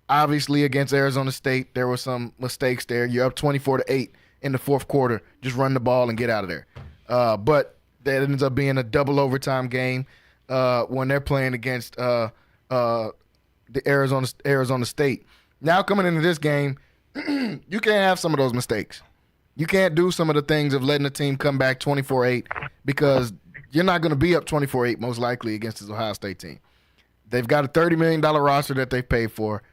Obviously, against Arizona State, there were some mistakes there. You're up 24-8 in the fourth quarter. Just run the ball and get out of there. But that ends up being a double overtime game when they're playing against the Arizona State. Now coming into this game, you can't have some of those mistakes. You can't do some of the things of letting the team come back 24-8 because you're not going to be up 24-8 most likely against this Ohio State team. They've got a $30 million roster that they've paid for.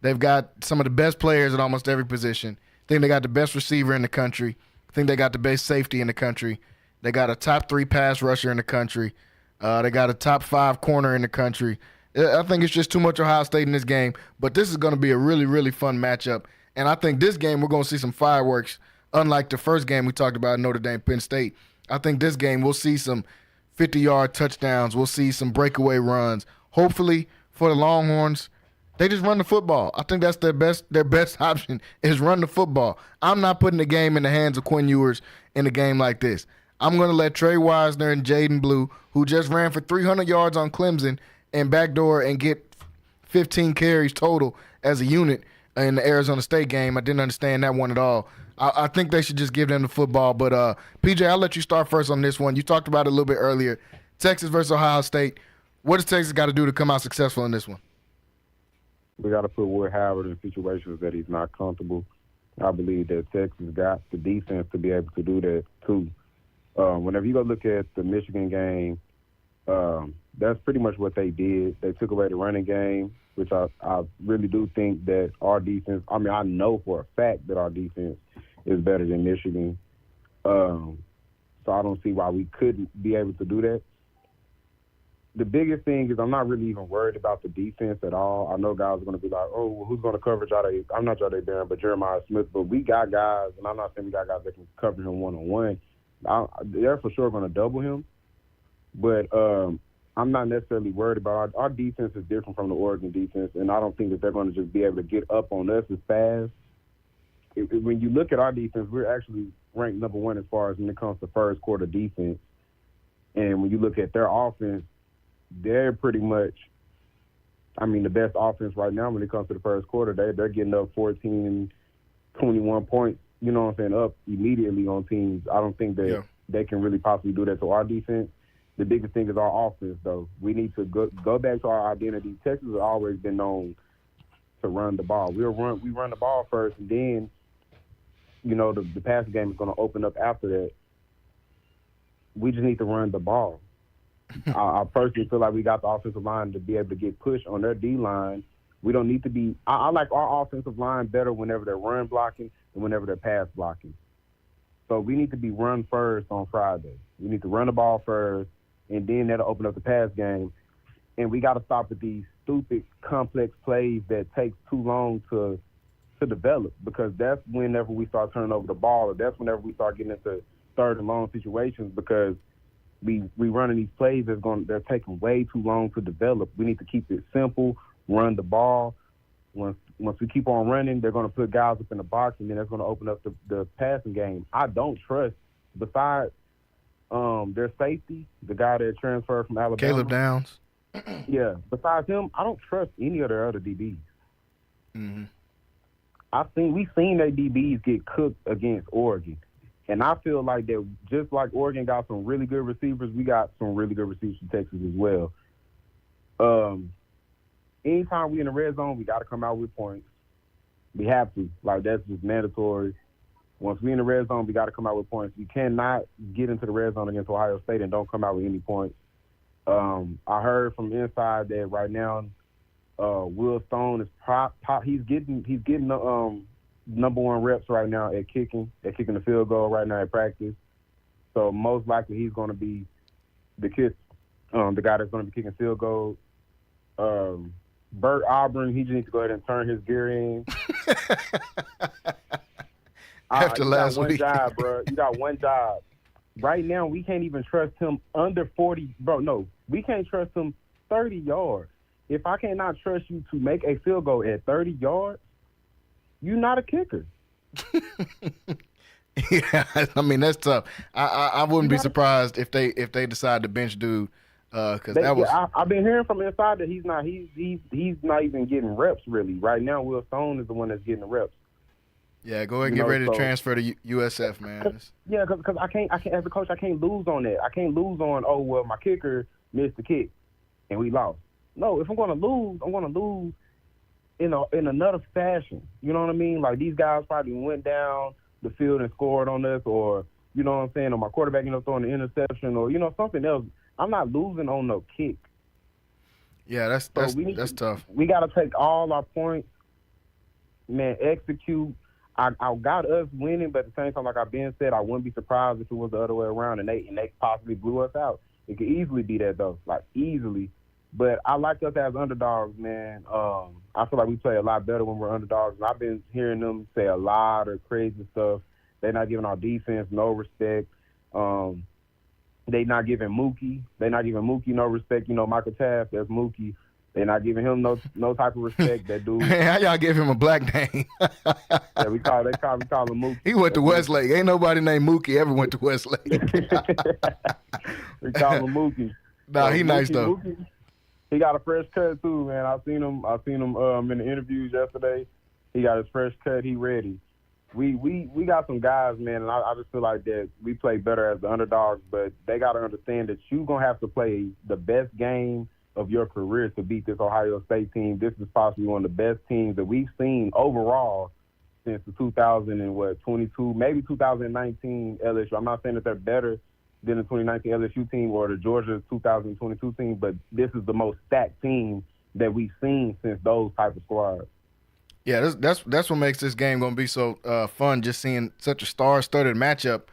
They've got some of the best players at almost every position. I think they got the best receiver in the country. I think they got the best safety in the country. They got a top 3 pass rusher in the country. They got a top 5 corner in the country. I think it's just too much Ohio State in this game. But this is going to be a really, really fun matchup. And I think this game we're going to see some fireworks, unlike the first game we talked about, Notre Dame, Penn State. I think this game we'll see some 50-yard touchdowns. We'll see some breakaway runs. Hopefully for the Longhorns, They just run the football. I think that's their best option is run the football. I'm not putting the game in the hands of Quinn Ewers in a game like this. I'm going to let Trey Wisner and Jaden Blue, who just ran for 300 yards on Clemson and backdoor and get 15 carries total as a unit in the Arizona State game. I didn't understand that one at all. I think they should just give them the football. But, PJ, I'll let you start first on this one. You talked about it a little bit earlier. Texas versus Ohio State. What does Texas got to do to come out successful in this one? We got to put Wood Howard in situations that he's not comfortable. I believe that Texas got the defense to be able to do that, too. Whenever you go look at the Michigan game, that's pretty much what they did. They took away the running game, which I really do think that our defense – I mean, I know for a fact that our defense is better than Michigan. So I don't see why we couldn't be able to do that. The biggest thing is I'm not really even worried about the defense at all. I know guys are going to be like, oh, well, who's going to cover Jade? I'm not Jade Barron, but Jeremiah Smith. But we got guys, and I'm not saying we got guys that can cover him one-on-one. They're for sure going to double him. But I'm not necessarily worried about our defense is different from the Oregon defense, and I don't think that they're going to just be able to get up on us as fast. When you look at our defense, we're actually ranked number one as far as when it comes to first quarter defense. And when you look at their offense, they're pretty much, I mean, the best offense right now when it comes to the first quarter. They're getting up 14, 21 points, you know what I'm saying, up immediately on teams. I don't think that they can really possibly do that to our defense. The biggest thing is our offense, though. We need to go back to our identity. Texas has always been known to run the ball. We run the ball first, and then, you know, the passing game is going to open up after that. We just need to run the ball. I personally feel like we got the offensive line to be able to get pushed on their D-line. We don't need to be – I like our offensive line better whenever they're run blocking than whenever they're pass blocking. So we need to be run first on Friday. We need to run the ball first, and then that'll open up the pass game. And we got to stop with these stupid, complex plays that take too long to develop, because that's whenever we start turning over the ball, or that's whenever we start getting into third and long situations, because we running these plays they're taking way too long to develop. We need to keep it simple, run the ball. Once we keep on running, they're going to put guys up in the box, and then that's going to open up the passing game. I don't trust, besides their safety, the guy that transferred from Alabama, Caleb Downs. Yeah, besides him, I don't trust any of their other DBs. Mm-hmm. We've seen their DBs get cooked against Oregon. And I feel like that just like Oregon got some really good receivers, we got some really good receivers from Texas as well. Anytime we in the red zone, we got to come out with points. We have to. Like, that's just mandatory. Once we in the red zone, we got to come out with points. You cannot get into the red zone against Ohio State and don't come out with any points. I heard from inside that right now, Will Stone is he's getting the number one reps right now at kicking the field goal right now at practice. So most likely he's going to be the guy that's going to be kicking field goals. Bert Auburn, he just needs to go ahead and turn his gear in. After last week. You got one job, bro. You got one job. Right now, we can't even trust him under 40. Bro, no. We can't trust him 30 yards. If I cannot trust you to make a field goal at 30 yards, you're not a kicker. Yeah, I mean, that's tough. I wouldn't be surprised if they decide to bench dude, because that was. I've been hearing from inside that he's not even getting reps really. Right now, Will Stone is the one that's getting the reps. Yeah, go ahead and get ready to transfer to USF, man. Yeah, because I can't as a coach, I can't lose on that. I can't lose on, oh, well, my kicker missed the kick and we lost. No, if I'm going to lose, I'm going to lose in another fashion. You know what I mean? Like, these guys probably went down the field and scored on us, or, you know what I'm saying, or my quarterback, throwing an interception, or, something else. I'm not losing on no kick. Yeah, that's tough. We got to take all our points, man, execute. I got us winning, but at the same time, like I've been said, I wouldn't be surprised if it was the other way around and they possibly blew us out. It could easily be that, though, like easily. But I like us as underdogs, man. I feel like we play a lot better when we're underdogs. And I've been hearing them say a lot of crazy stuff. They're not giving our defense no respect. They not giving Mookie no respect. Michael Taft, that's Mookie. They're not giving him no type of respect. That dude. How y'all give him a black name? Yeah, we call him Mookie. He went to Westlake. Ain't nobody named Mookie ever went to Westlake. We call him Mookie. Nah, he nice though. Mookie, he got a fresh cut too, man. I seen him in the interviews yesterday. He got his fresh cut. He ready. We got some guys, man, and I just feel like that we play better as the underdogs, but they got to understand that you're going to have to play the best game of your career to beat this Ohio State team. This is possibly one of the best teams that we've seen overall since the 2022, maybe 2019 LSU. I'm not saying that they're better than the 2019 LSU team or the Georgia 2022 team, but this is the most stacked team that we've seen since those type of squads. Yeah, that's what makes this game going to be so fun, just seeing such a star-studded matchup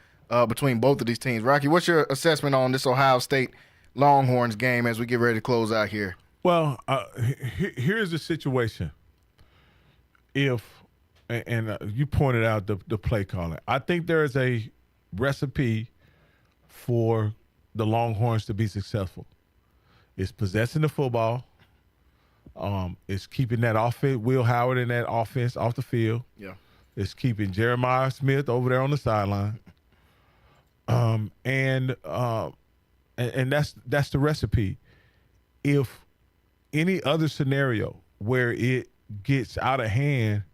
between both of these teams. Rocky, what's your assessment on this Ohio State Longhorns game as we get ready to close out here? Well, here's the situation. You pointed out the play calling. I think there is a recipe for the Longhorns to be successful. It's possessing the football. It's keeping that offense, Will Howard in that offense off the field. Yeah. It's keeping Jeremiah Smith over there on the sideline. And that's the recipe. If any other scenario where it gets out of hand,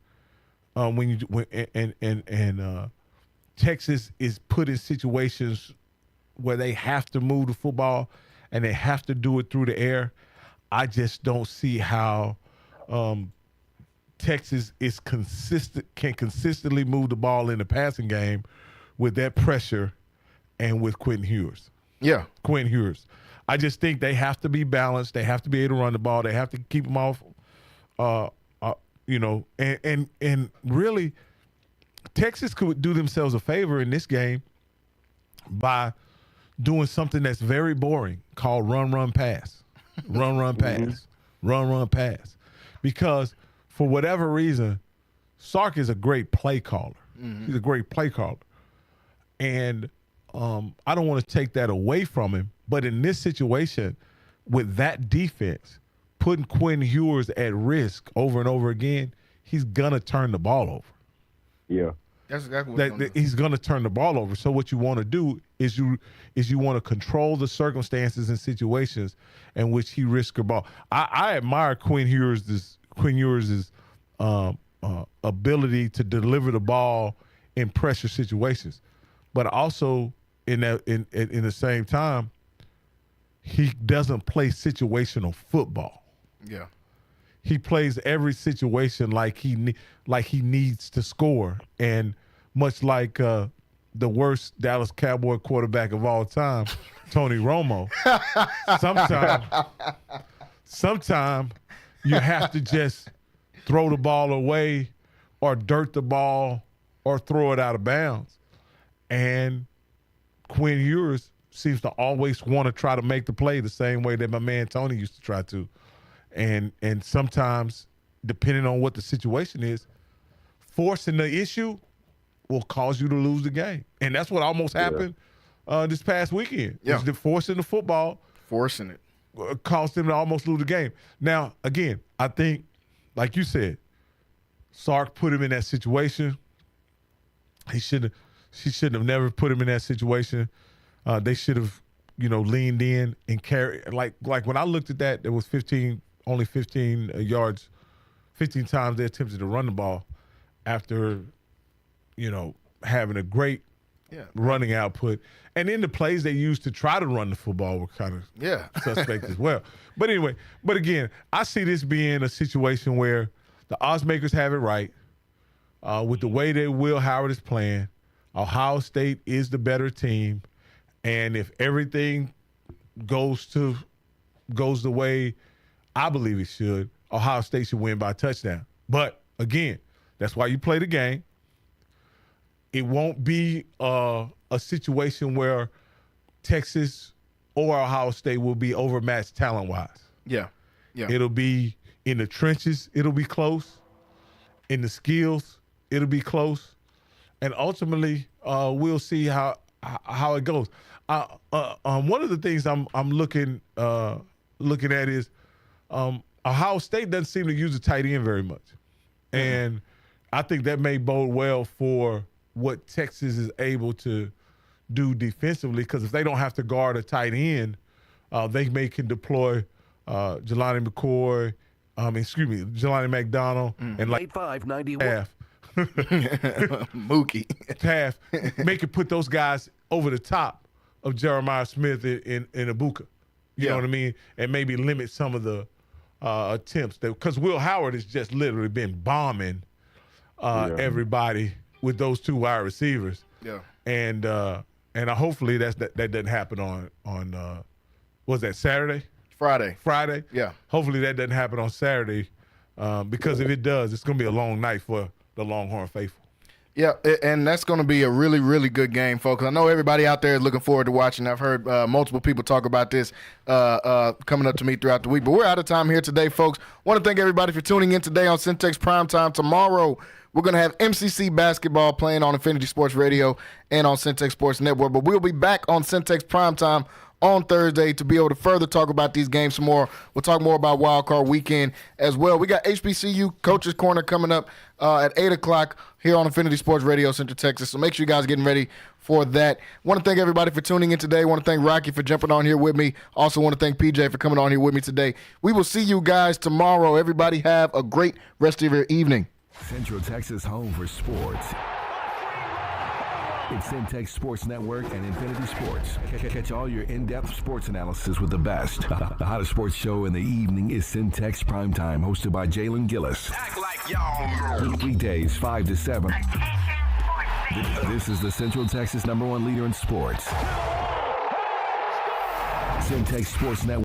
Texas is put in situations where they have to move the football and they have to do it through the air, I just don't see how Texas can consistently move the ball in the passing game with that pressure and with Quentin Ewers. Yeah. Quentin Ewers. I just think they have to be balanced. They have to be able to run the ball. They have to keep them off, and really Texas could do themselves a favor in this game by doing something that's very boring called run, pass. Run, pass. Run, pass. Because for whatever reason, Sark is a great play caller. Mm-hmm. He's a great play caller. And I don't want to take that away from him. But in this situation, with that defense, putting Quinn Ewers at risk over and over again, he's going to turn the ball over. Yeah. That's exactly what he's going to turn the ball over. So what you want to do is you want to control the circumstances and situations in which he risks the ball. I admire Quinn Ewers' ability to deliver the ball in pressure situations, but also in the same time, he doesn't play situational football. Yeah. He plays every situation like he needs to score, and much like the worst Dallas Cowboy quarterback of all time, Tony Romo. Sometimes you have to just throw the ball away, or dirt the ball, or throw it out of bounds. And Quinn Ewers seems to always want to try to make the play the same way that my man Tony used to try to. And sometimes, depending on what the situation is, forcing the issue will cause you to lose the game. And that's what almost happened this past weekend. Yeah. The forcing the football. Forcing it. Caused them to almost lose the game. Now, again, I think, like you said, Sark put him in that situation. She shouldn't have never put him in that situation. They should have, leaned in and carried. Like when I looked at that, there was only 15 yards, 15 times they attempted to run the ball after, having a great running output. And then the plays they used to try to run the football were kind of suspect as well. But anyway, again, I see this being a situation where the odds makers have it right. With the way that Will Howard is playing, Ohio State is the better team. And if everything goes the way I believe it should, Ohio State should win by a touchdown. But, again, that's why you play the game. It won't be a situation where Texas or Ohio State will be overmatched talent-wise. Yeah. It'll be in the trenches. It'll be close. In the skills, it'll be close. And ultimately, we'll see how it goes. One of the things I'm looking at is Ohio State doesn't seem to use the tight end very much. And I think that may bode well for what Texas is able to do defensively, because if they don't have to guard a tight end, they can deploy Jelani McDonald and like 8591. half. Mookie. Half. Make it put those guys over the top of Jeremiah Smith in Ibuka. You know what I mean? And maybe limit some of the attempts. Because Will Howard has just literally been bombing everybody with those two wide receivers. Yeah. And hopefully that doesn't happen on was that Saturday? Friday? Yeah. Hopefully that doesn't happen on Saturday, because if it does, it's going to be a long night for the Longhorn faithful. Yeah, and that's going to be a really, really good game, folks. I know everybody out there is looking forward to watching. I've heard multiple people talk about this coming up to me throughout the week. But we're out of time here today, folks. Want to thank everybody for tuning in today on Centex Primetime. Tomorrow, we're going to have MCC basketball playing on Infinity Sports Radio and on Centex Sports Network. But we'll be back on Centex Primetime on Thursday to be able to further talk about these games some more. We'll talk more about Wild Card Weekend as well. We got HBCU Coaches Corner coming up at 8 o'clock here on Infinity Sports Radio, Central Texas. So make sure you guys are getting ready for that. Want to thank everybody for tuning in today. Want to thank Rocky for jumping on here with me. Also want to thank PJ for coming on here with me today. We will see you guys tomorrow. Everybody have a great rest of your evening. Central Texas home for sports. It's Centex Sports Network and Infinity Sports. Catch all your in-depth sports analysis with the best. The hottest sports show in the evening is Centex Primetime, hosted by Jalen Gillis. Act like y'all. Weekdays 5 to 7. This is the Central Texas #1 leader in sports. Centex Sports Network.